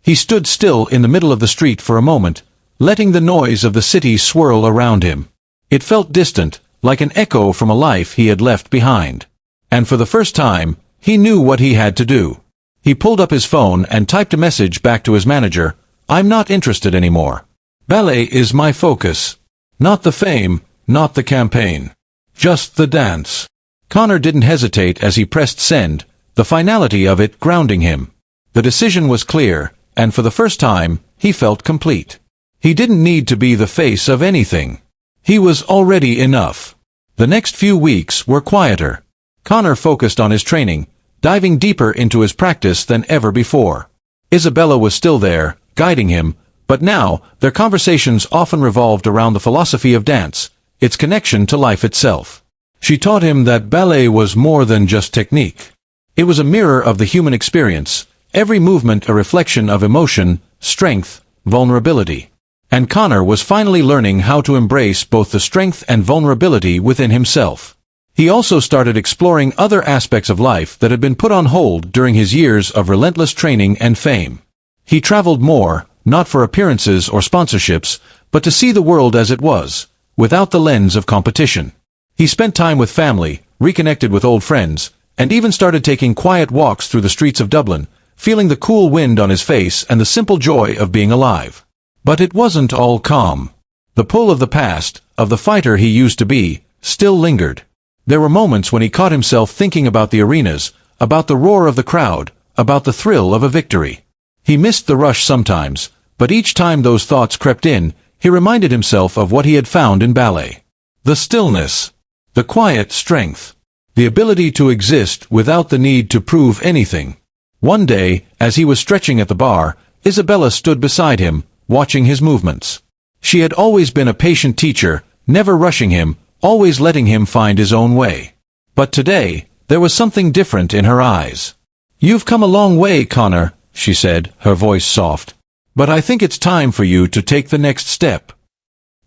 He stood still in the middle of the street for a moment, letting the noise of the city swirl around him. It felt distant, like an echo from a life he had left behind. And for the first time, he knew what he had to do. He pulled up his phone and typed a message back to his manager. I'm not interested anymore. Ballet is my focus. Not the fame, not the campaign. Just the dance. Conor didn't hesitate as he pressed send, the finality of it grounding him. The decision was clear, and for the first time, he felt complete. He didn't need to be the face of anything. He was already enough. The next few weeks were quieter. Conor focused on his training, diving deeper into his practice than ever before. Isabella was still there, guiding him, But now, their conversations often revolved around the philosophy of dance, its connection to life itself. She taught him that ballet was more than just technique. It was a mirror of the human experience, every movement a reflection of emotion, strength, vulnerability. And Conor was finally learning how to embrace both the strength and vulnerability within himself. He also started exploring other aspects of life that had been put on hold during his years of relentless training and fame. He traveled more, not for appearances or sponsorships, but to see the world as it was, without the lens of competition. He spent time with family, reconnected with old friends, and even started taking quiet walks through the streets of Dublin, feeling the cool wind on his face and the simple joy of being alive. But it wasn't all calm. The pull of the past, of the fighter he used to be, still lingered. There were moments when he caught himself thinking about the arenas, about the roar of the crowd, about the thrill of a victory. He missed the rush sometimes, but each time those thoughts crept in, he reminded himself of what he had found in ballet. The stillness. The quiet strength. The ability to exist without the need to prove anything. One day, as he was stretching at the bar, Isabella stood beside him, watching his movements. She had always been a patient teacher, never rushing him, always letting him find his own way. But today, there was something different in her eyes. "You've come a long way, Conor," she said, her voice soft. "But I think it's time for you to take the next step."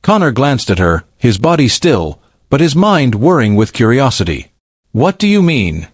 Conor glanced at her, his body still, but his mind whirring with curiosity. "What do you mean?"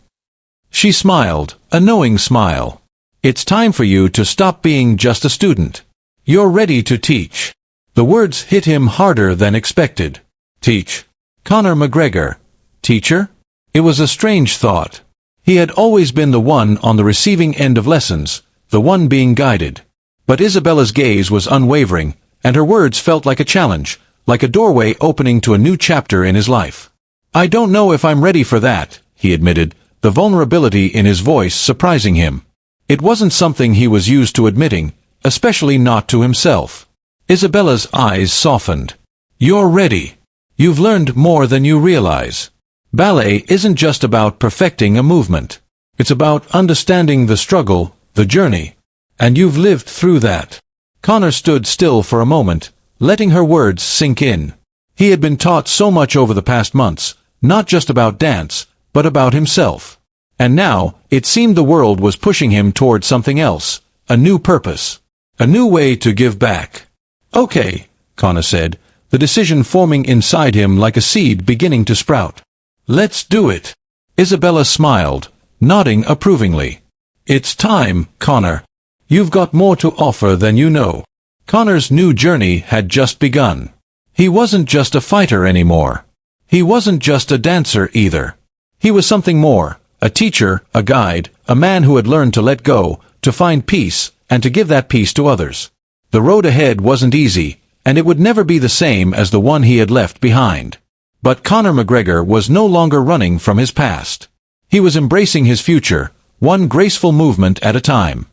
She smiled, a knowing smile. "It's time for you to stop being just a student. You're ready to teach." The words hit him harder than expected. Teach. Conor McGregor. Teacher? It was a strange thought. He had always been the one on the receiving end of lessons, the one being guided. But Isabella's gaze was unwavering, and her words felt like a challenge, like a doorway opening to a new chapter in his life. "I don't know if I'm ready for that," he admitted, the vulnerability in his voice surprising him. It wasn't something he was used to admitting, especially not to himself. Isabella's eyes softened. "You're ready. You've learned more than you realize. Ballet isn't just about perfecting a movement. It's about understanding the struggle, the journey. And you've lived through that." Conor stood still for a moment, letting her words sink in. He had been taught so much over the past months, not just about dance, but about himself. And now, it seemed the world was pushing him toward something else, a new purpose, a new way to give back. "Okay," Conor said, the decision forming inside him like a seed beginning to sprout. "Let's do it." Isabella smiled, nodding approvingly. "It's time, Conor. You've got more to offer than you know." Conor's new journey had just begun. He wasn't just a fighter anymore. He wasn't just a dancer either. He was something more, a teacher, a guide, a man who had learned to let go, to find peace, and to give that peace to others. The road ahead wasn't easy, and it would never be the same as the one he had left behind. But Conor McGregor was no longer running from his past. He was embracing his future, one graceful movement at a time.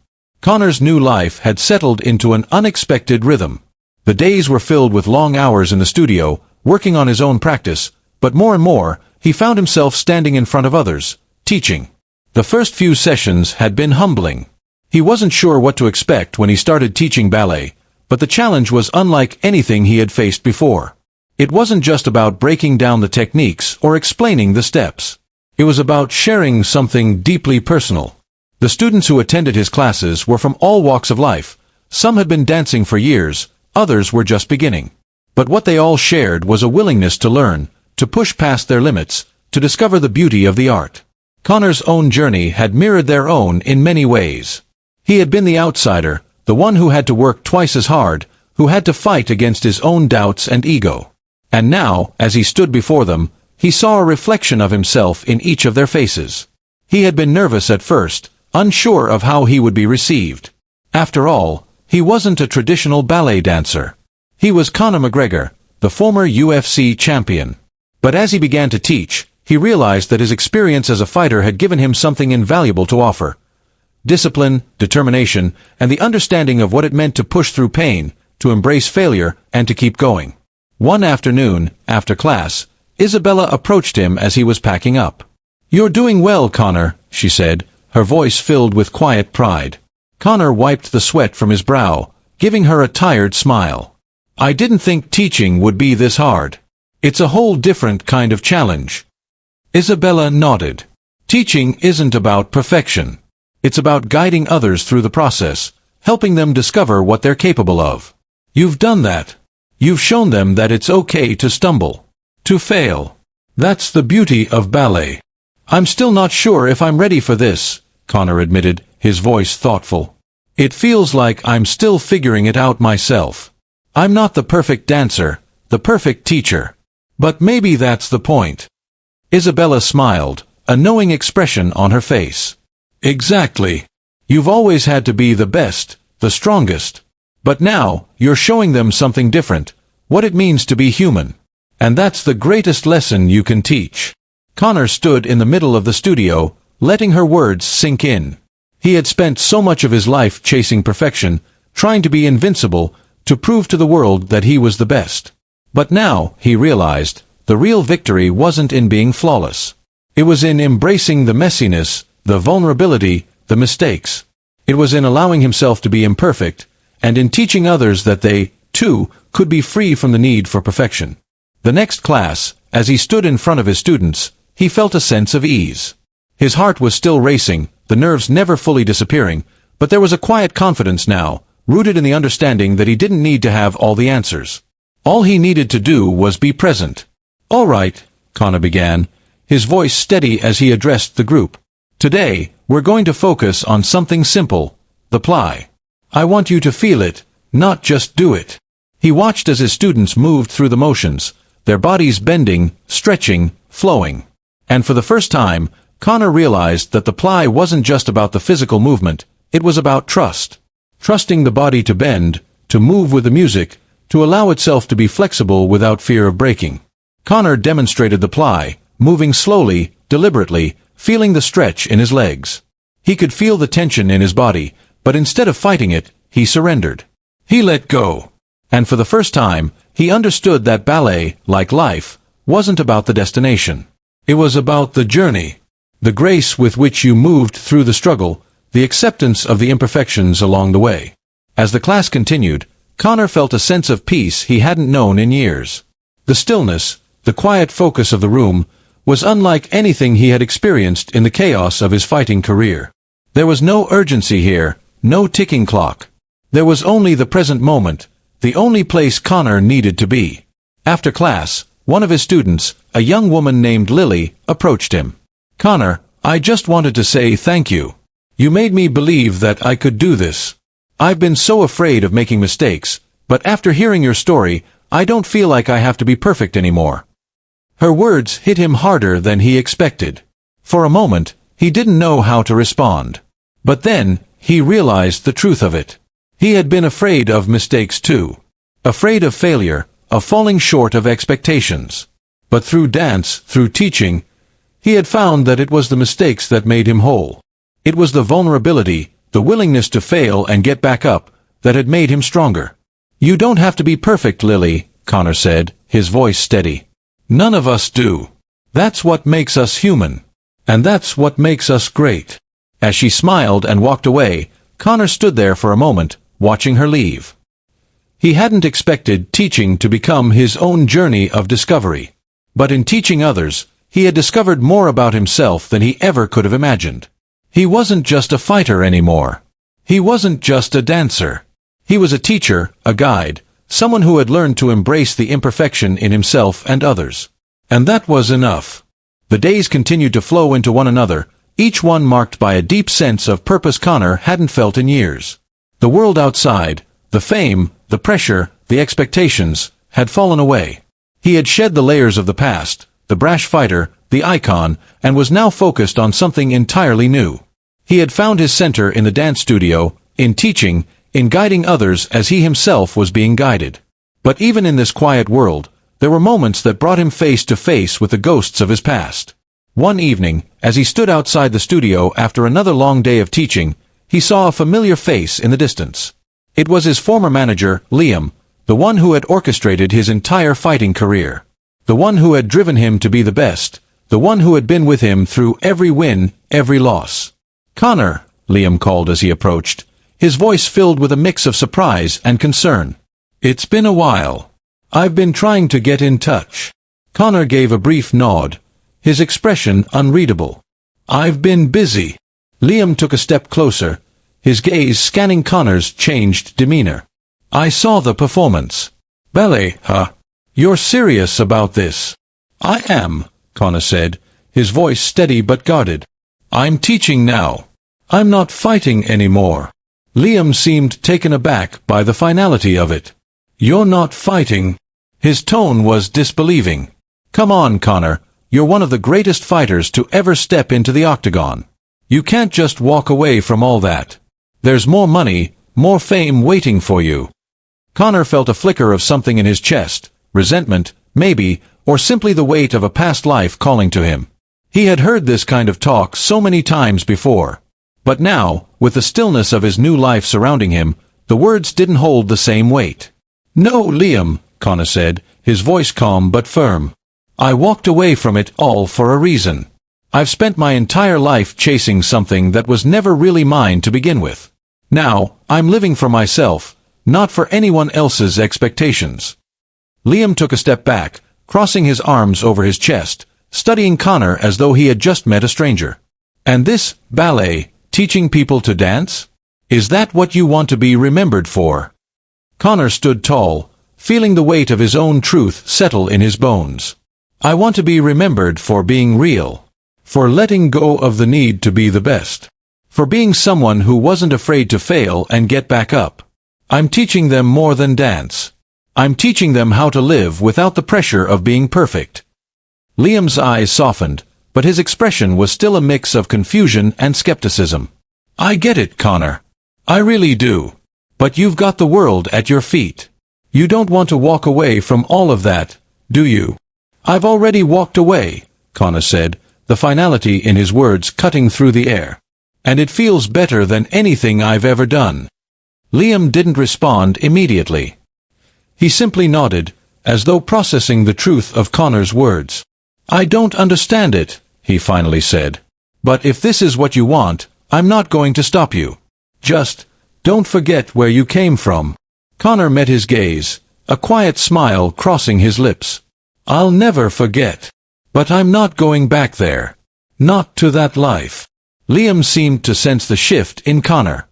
Conor's new life had settled into an unexpected rhythm. The days were filled with long hours in the studio, working on his own practice, but more and more, he found himself standing in front of others, teaching. The first few sessions had been humbling. He wasn't sure what to expect when he started teaching ballet, but the challenge was unlike anything he had faced before. It wasn't just about breaking down the techniques or explaining the steps. It was about sharing something deeply personal. The students who attended his classes were from all walks of life. Some had been dancing for years, others were just beginning. But what they all shared was a willingness to learn, to push past their limits, to discover the beauty of the art. Conor's own journey had mirrored their own in many ways. He had been the outsider, the one who had to work twice as hard, who had to fight against his own doubts and ego. And now, as he stood before them, he saw a reflection of himself in each of their faces. He had been nervous at first, unsure of how he would be received. After all, he wasn't a traditional ballet dancer. He was Conor McGregor, the former UFC champion. But as he began to teach, he realized that his experience as a fighter had given him something invaluable to offer. Discipline, determination, and the understanding of what it meant to push through pain, to embrace failure, and to keep going. One afternoon, after class, Isabella approached him as he was packing up. "You're doing well, Conor," she said, her voice filled with quiet pride. Conor wiped the sweat from his brow, giving her a tired smile. "I didn't think teaching would be this hard. It's a whole different kind of challenge." Isabella nodded. "Teaching isn't about perfection. It's about guiding others through the process, helping them discover what they're capable of. You've done that. You've shown them that it's okay to stumble, to fail. That's the beauty of ballet." "I'm still not sure if I'm ready for this," Conor admitted, his voice thoughtful. "It feels like I'm still figuring it out myself. I'm not the perfect dancer, the perfect teacher. But maybe that's the point." Isabella smiled, a knowing expression on her face. "Exactly. You've always had to be the best, the strongest. But now, you're showing them something different, what it means to be human. And that's the greatest lesson you can teach." Conor stood in the middle of the studio, letting her words sink in. He had spent so much of his life chasing perfection, trying to be invincible, to prove to the world that he was the best. But now, he realized, the real victory wasn't in being flawless. It was in embracing the messiness, the vulnerability, the mistakes. It was in allowing himself to be imperfect, and in teaching others that they, too, could be free from the need for perfection. The next class, as he stood in front of his students, he felt a sense of ease. His heart was still racing, the nerves never fully disappearing, but there was a quiet confidence now, rooted in the understanding that he didn't need to have all the answers. All he needed to do was be present. "All right," Conor began, his voice steady as he addressed the group. "Today, we're going to focus on something simple, the plie. I want you to feel it, not just do it." He watched as his students moved through the motions, their bodies bending, stretching, flowing. And for the first time, Conor realized that the plie wasn't just about the physical movement, it was about trust. Trusting the body to bend, to move with the music, to allow itself to be flexible without fear of breaking. Conor demonstrated the plie, moving slowly, deliberately, feeling the stretch in his legs. He could feel the tension in his body, but instead of fighting it, he surrendered. He let go. And for the first time, he understood that ballet, like life, wasn't about the destination. It was about the journey. The grace with which you moved through the struggle, the acceptance of the imperfections along the way. As the class continued, Conor felt a sense of peace he hadn't known in years. The stillness, the quiet focus of the room, was unlike anything he had experienced in the chaos of his fighting career. There was no urgency here, no ticking clock. There was only the present moment, the only place Conor needed to be. After class, one of his students, a young woman named Lily, approached him. "Conor, I just wanted to say thank you. You made me believe that I could do this. I've been so afraid of making mistakes, but after hearing your story, I don't feel like I have to be perfect anymore." Her words hit him harder than he expected. For a moment, he didn't know how to respond. But then, he realized the truth of it. He had been afraid of mistakes too. Afraid of failure, of falling short of expectations. But through dance, through teaching, he had found that it was the mistakes that made him whole. It was the vulnerability, the willingness to fail and get back up, that had made him stronger. "You don't have to be perfect, Lily," Conor said, his voice steady. "None of us do. That's what makes us human. And that's what makes us great." As she smiled and walked away, Conor stood there for a moment, watching her leave. He hadn't expected teaching to become his own journey of discovery. But in teaching others, he had discovered more about himself than he ever could have imagined. He wasn't just a fighter anymore. He wasn't just a dancer. He was a teacher, a guide, someone who had learned to embrace the imperfection in himself and others. And that was enough. The days continued to flow into one another, each one marked by a deep sense of purpose Conor hadn't felt in years. The world outside, the fame, the pressure, the expectations, had fallen away. He had shed the layers of the past, the brash fighter, the icon, and was now focused on something entirely new. He had found his center in the dance studio, in teaching, in guiding others as he himself was being guided. But even in this quiet world, there were moments that brought him face to face with the ghosts of his past. One evening, as he stood outside the studio after another long day of teaching, he saw a familiar face in the distance. It was his former manager, Liam, the one who had orchestrated his entire fighting career. The one who had driven him to be the best, the one who had been with him through every win, every loss. "Conor," Liam called as he approached, his voice filled with a mix of surprise and concern. "It's been a while. I've been trying to get in touch." Conor gave a brief nod, his expression unreadable. "I've been busy." Liam took a step closer, his gaze scanning Conor's changed demeanor. "I saw the performance. Ballet, huh? You're serious about this?" "I am," Conor said, his voice steady but guarded. "I'm teaching now. I'm not fighting anymore." Liam seemed taken aback by the finality of it. "You're not fighting?" His tone was disbelieving. "Come on, Conor. You're one of the greatest fighters to ever step into the octagon. You can't just walk away from all that. There's more money, more fame waiting for you." Conor felt a flicker of something in his chest, resentment, maybe, or simply the weight of a past life calling to him. He had heard this kind of talk so many times before. But now, with the stillness of his new life surrounding him, the words didn't hold the same weight. "No, Liam," Conor said, his voice calm but firm. "I walked away from it all for a reason. I've spent my entire life chasing something that was never really mine to begin with. Now, I'm living for myself, not for anyone else's expectations." Liam took a step back, crossing his arms over his chest, studying Conor as though he had just met a stranger. "And this, ballet, teaching people to dance? Is that what you want to be remembered for?" Conor stood tall, feeling the weight of his own truth settle in his bones. "I want to be remembered for being real. For letting go of the need to be the best. For being someone who wasn't afraid to fail and get back up. I'm teaching them more than dance. I'm teaching them how to live without the pressure of being perfect." Liam's eyes softened, but his expression was still a mix of confusion and skepticism. "I get it, Conor. I really do. But you've got the world at your feet. You don't want to walk away from all of that, do you?" "I've already walked away," Conor said, the finality in his words cutting through the air. "And it feels better than anything I've ever done." Liam didn't respond immediately. He simply nodded, as though processing the truth of Conor's words. "I don't understand it," he finally said. "But if this is what you want, I'm not going to stop you. Just, don't forget where you came from." Conor met his gaze, a quiet smile crossing his lips. "I'll never forget. But I'm not going back there. Not to that life." Liam seemed to sense the shift in Conor.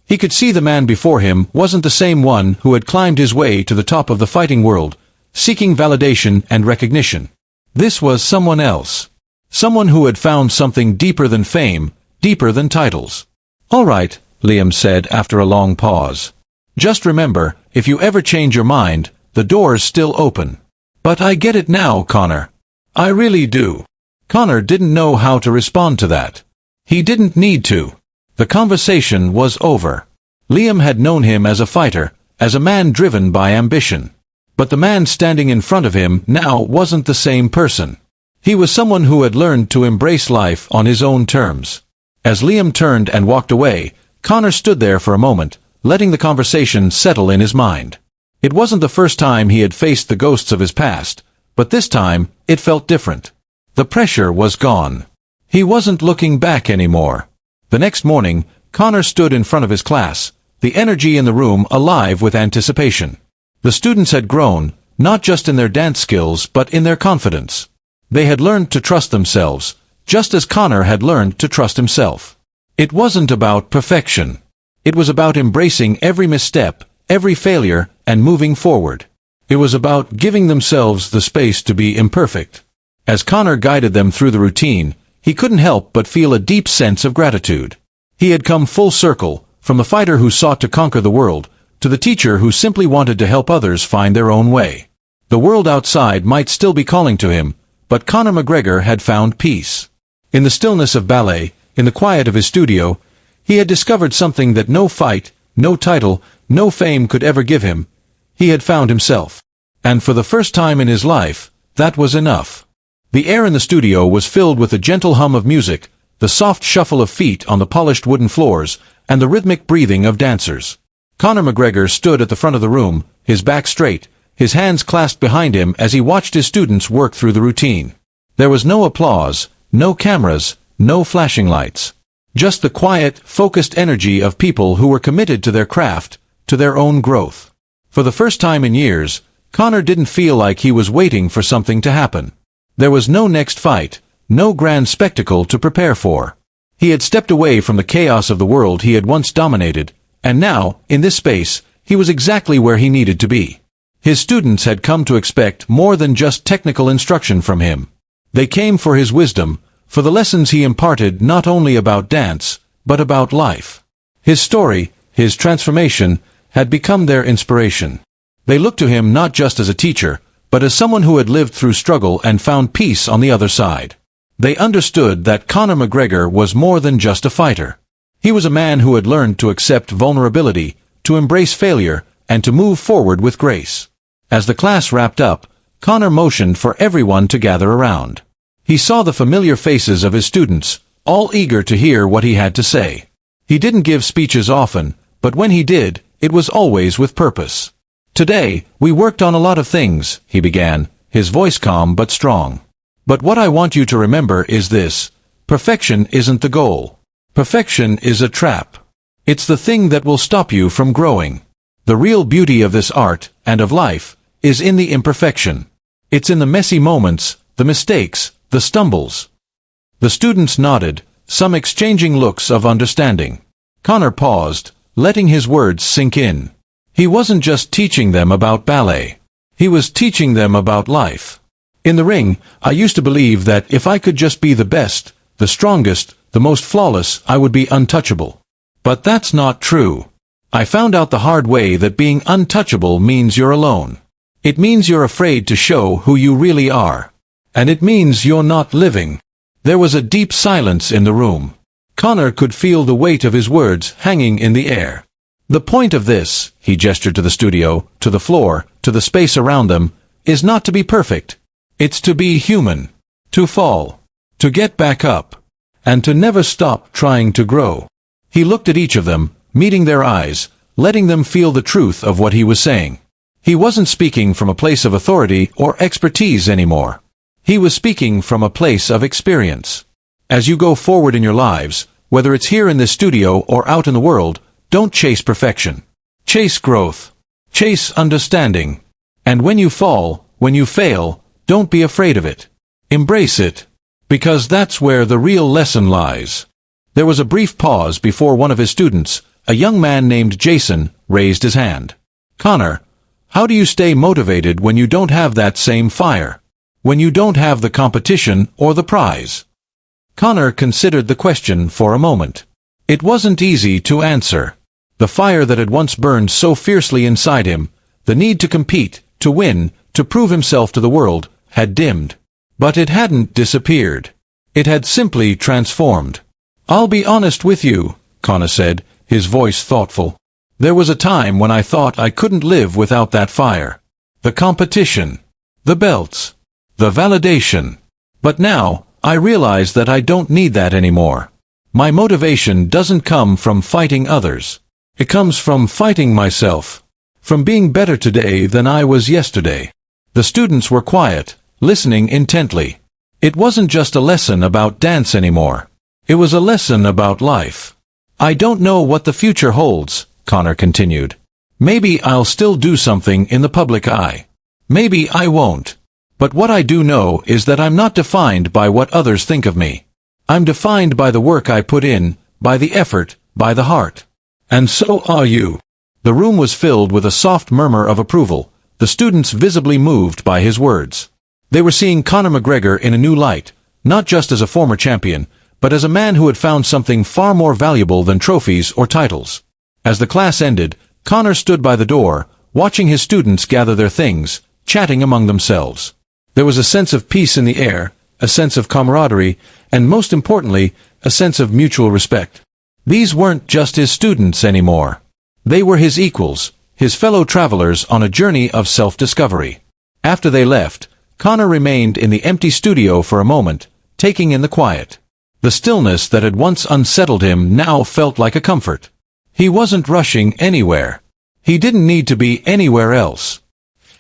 He could see the man before him wasn't the same one who had climbed his way to the top of the fighting world, seeking validation and recognition. This was someone else. Someone who had found something deeper than fame, deeper than titles. "All right," Liam said after a long pause. "Just remember, if you ever change your mind, the door's still open." "But I get it now, Conor. I really do." Conor didn't know how to respond to that. He didn't need to. The conversation was over. Liam had known him as a fighter, as a man driven by ambition. But the man standing in front of him now wasn't the same person. He was someone who had learned to embrace life on his own terms. As Liam turned and walked away, Conor stood there for a moment, letting the conversation settle in his mind. It wasn't the first time he had faced the ghosts of his past, but this time, it felt different. The pressure was gone. He wasn't looking back anymore. The next morning, Conor stood in front of his class, the energy in the room alive with anticipation. The students had grown, not just in their dance skills but in their confidence. They had learned to trust themselves, just as Conor had learned to trust himself. It wasn't about perfection. It was about embracing every misstep, every failure, and moving forward. It was about giving themselves the space to be imperfect. As Conor guided them through the routine, he couldn't help but feel a deep sense of gratitude. He had come full circle, from the fighter who sought to conquer the world, to the teacher who simply wanted to help others find their own way. The world outside might still be calling to him, but Conor McGregor had found peace. In the stillness of ballet, in the quiet of his studio, he had discovered something that no fight, no title, no fame could ever give him. He had found himself. And for the first time in his life, that was enough. The air in the studio was filled with the gentle hum of music, the soft shuffle of feet on the polished wooden floors, and the rhythmic breathing of dancers. Conor McGregor stood at the front of the room, his back straight, his hands clasped behind him as he watched his students work through the routine. There was no applause, no cameras, no flashing lights. Just the quiet, focused energy of people who were committed to their craft, to their own growth. For the first time in years, Conor didn't feel like he was waiting for something to happen. There was no next fight, no grand spectacle to prepare for. He had stepped away from the chaos of the world he had once dominated, and now, in this space, he was exactly where he needed to be. His students had come to expect more than just technical instruction from him. They came for his wisdom, for the lessons he imparted not only about dance, but about life. His story, his transformation, had become their inspiration. They looked to him not just as a teacher, but as someone who had lived through struggle and found peace on the other side. They understood that Conor McGregor was more than just a fighter. He was a man who had learned to accept vulnerability, to embrace failure, and to move forward with grace. As the class wrapped up, Conor motioned for everyone to gather around. He saw the familiar faces of his students, all eager to hear what he had to say. He didn't give speeches often, but when he did, it was always with purpose. "Today, we worked on a lot of things," he began, his voice calm but strong. "But what I want you to remember is this: perfection isn't the goal. Perfection is a trap. It's the thing that will stop you from growing. The real beauty of this art, and of life, is in the imperfection. It's in the messy moments, the mistakes, the stumbles." The students nodded, some exchanging looks of understanding. Conor paused, letting his words sink in. He wasn't just teaching them about ballet. He was teaching them about life. "In the ring, I used to believe that if I could just be the best, the strongest, the most flawless, I would be untouchable. But that's not true. I found out the hard way that being untouchable means you're alone. It means you're afraid to show who you really are. And it means you're not living." There was a deep silence in the room. Conor could feel the weight of his words hanging in the air. "The point of this," he gestured to the studio, to the floor, to the space around them, "is not to be perfect. It's to be human. To fall. To get back up. And to never stop trying to grow." He looked at each of them, meeting their eyes, letting them feel the truth of what he was saying. He wasn't speaking from a place of authority or expertise anymore. He was speaking from a place of experience. As you go forward in your lives, whether it's here in this studio or out in the world, don't chase perfection. Chase growth. Chase understanding. And when you fall, when you fail, don't be afraid of it. Embrace it. Because that's where the real lesson lies. There was a brief pause before one of his students, a young man named Jason, raised his hand. "Conor, how do you stay motivated when you don't have that same fire? When you don't have the competition or the prize?" Conor considered the question for a moment. It wasn't easy to answer. The fire that had once burned so fiercely inside him, the need to compete, to win, to prove himself to the world, had dimmed. But it hadn't disappeared. It had simply transformed. "I'll be honest with you," Conor said, his voice thoughtful. "There was a time when I thought I couldn't live without that fire. The competition. The belts. The validation. But now, I realize that I don't need that anymore. My motivation doesn't come from fighting others. It comes from fighting myself. From being better today than I was yesterday." The students were quiet, listening intently. It wasn't just a lesson about dance anymore. It was a lesson about life. "I don't know what the future holds," Conor continued. "Maybe I'll still do something in the public eye. Maybe I won't. But what I do know is that I'm not defined by what others think of me. I'm defined by the work I put in, by the effort, by the heart. And so are you." The room was filled with a soft murmur of approval, the students visibly moved by his words. They were seeing Conor McGregor in a new light, not just as a former champion, but as a man who had found something far more valuable than trophies or titles. As the class ended, Conor stood by the door, watching his students gather their things, chatting among themselves. There was a sense of peace in the air, a sense of camaraderie, and most importantly, a sense of mutual respect. These weren't just his students anymore. They were his equals, his fellow travelers on a journey of self-discovery. After they left, Conor remained in the empty studio for a moment, taking in the quiet. The stillness that had once unsettled him now felt like a comfort. He wasn't rushing anywhere. He didn't need to be anywhere else.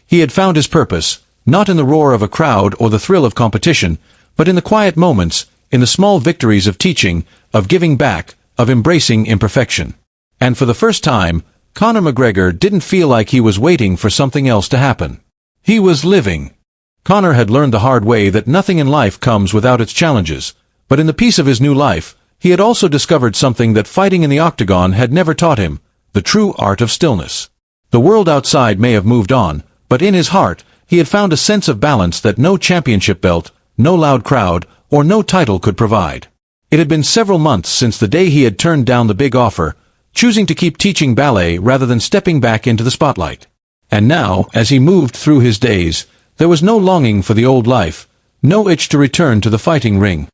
He had found his purpose, not in the roar of a crowd or the thrill of competition, but in the quiet moments, in the small victories of teaching, of giving back, of embracing imperfection. And for the first time, Conor McGregor didn't feel like he was waiting for something else to happen. He was living. Conor had learned the hard way that nothing in life comes without its challenges, but in the peace of his new life, he had also discovered something that fighting in the octagon had never taught him, the true art of stillness. The world outside may have moved on, but in his heart, he had found a sense of balance that no championship belt, no loud crowd, or no title could provide. It had been several months since the day he had turned down the big offer, choosing to keep teaching ballet rather than stepping back into the spotlight. And now, as he moved through his days, there was no longing for the old life, no itch to return to the fighting ring.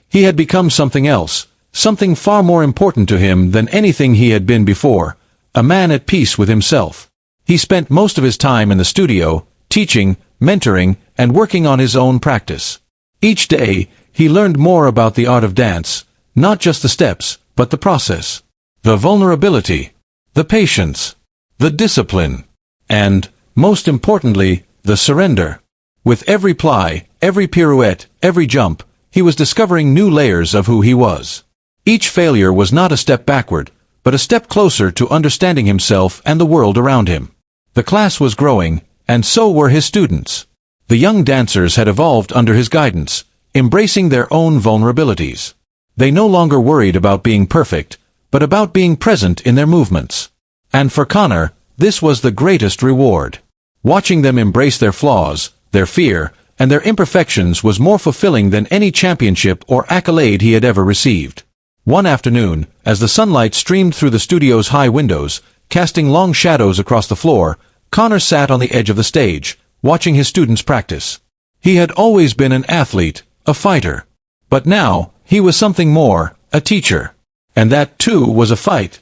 He had become something else, something far more important to him than anything he had been before, a man at peace with himself. He spent most of his time in the studio, teaching, mentoring, and working on his own practice. Each day, he learned more about the art of dance, not just the steps, but the process, the vulnerability, the patience, the discipline, and, most importantly, the surrender. With every ply, every pirouette, every jump, he was discovering new layers of who he was. Each failure was not a step backward, but a step closer to understanding himself and the world around him. The class was growing, and so were his students. The young dancers had evolved under his guidance, embracing their own vulnerabilities. They no longer worried about being perfect, but about being present in their movements. And for Conor, this was the greatest reward. Watching them embrace their flaws, their fear, and their imperfections was more fulfilling than any championship or accolade he had ever received. One afternoon, as the sunlight streamed through the studio's high windows, casting long shadows across the floor, Conor sat on the edge of the stage, watching his students practice. He had always been an athlete, a fighter. But now, he was something more, a teacher. And that, too, was a fight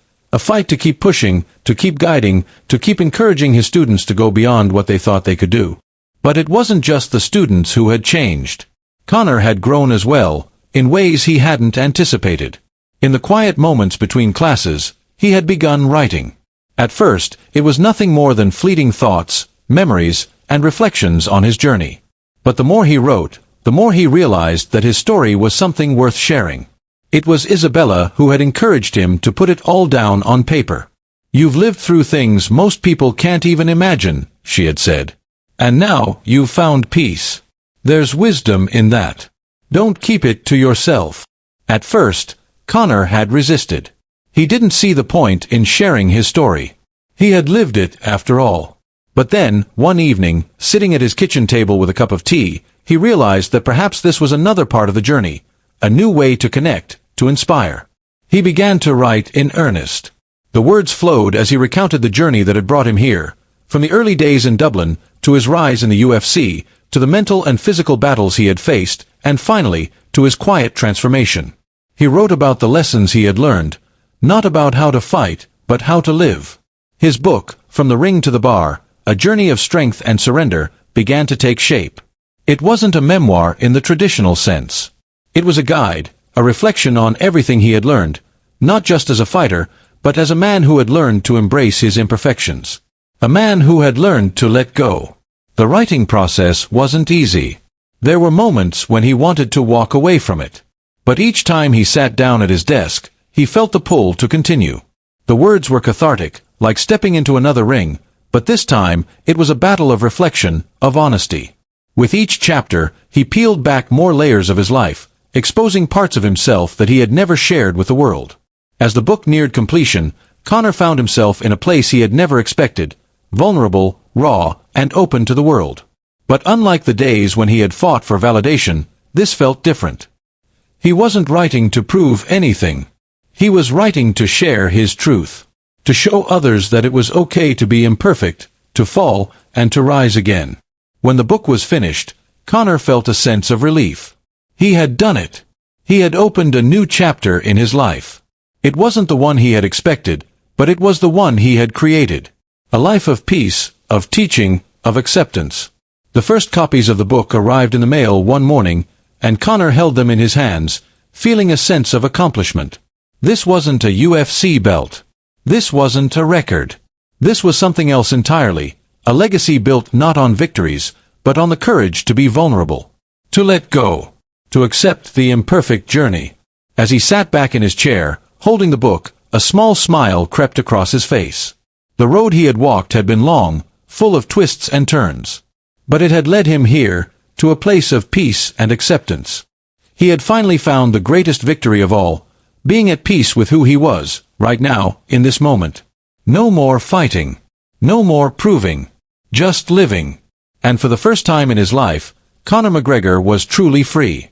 to keep pushing, to keep guiding, to keep encouraging his students to go beyond what they thought they could do. But it wasn't just the students who had changed. Conor had grown as well, in ways he hadn't anticipated. In the quiet moments between classes, he had begun writing. At first, it was nothing more than fleeting thoughts, memories, and reflections on his journey. But the more he wrote, the more he realized that his story was something worth sharing. It was Isabella who had encouraged him to put it all down on paper. "You've lived through things most people can't even imagine," she had said. "And now you've found peace. There's wisdom in that. Don't keep it to yourself." At first, Conor had resisted. He didn't see the point in sharing his story. He had lived it, after all. But then, one evening, sitting at his kitchen table with a cup of tea, he realized that perhaps this was another part of the journey, a new way to connect, to inspire. He began to write in earnest. The words flowed as he recounted the journey that had brought him here, from the early days in Dublin, to his rise in the UFC, to the mental and physical battles he had faced, and finally, to his quiet transformation. He wrote about the lessons he had learned, not about how to fight, but how to live. His book, From the Ring to the Bar, A Journey of Strength and Surrender, began to take shape. It wasn't a memoir in the traditional sense. It was a guide, a reflection on everything he had learned, not just as a fighter, but as a man who had learned to embrace his imperfections. A man who had learned to let go. The writing process wasn't easy. There were moments when he wanted to walk away from it. But each time he sat down at his desk, he felt the pull to continue. The words were cathartic, like stepping into another ring, but this time it was a battle of reflection, of honesty. With each chapter, he peeled back more layers of his life, exposing parts of himself that he had never shared with the world. As the book neared completion, Conor found himself in a place he had never expected, vulnerable, raw, and open to the world. But unlike the days when he had fought for validation, this felt different. He wasn't writing to prove anything. He was writing to share his truth, to show others that it was okay to be imperfect, to fall, and to rise again. When the book was finished, Conor felt a sense of relief. He had done it. He had opened a new chapter in his life. It wasn't the one he had expected, but it was the one he had created. A life of peace, of teaching, of acceptance. The first copies of the book arrived in the mail one morning, and Conor held them in his hands, feeling a sense of accomplishment. This wasn't a UFC belt. This wasn't a record. This was something else entirely, a legacy built not on victories, but on the courage to be vulnerable. To let go. To accept the imperfect journey. As he sat back in his chair, holding the book, a small smile crept across his face. The road he had walked had been long, full of twists and turns. But it had led him here, to a place of peace and acceptance. He had finally found the greatest victory of all, being at peace with who he was, right now, in this moment. No more fighting. No more proving. Just living. And for the first time in his life, Conor McGregor was truly free.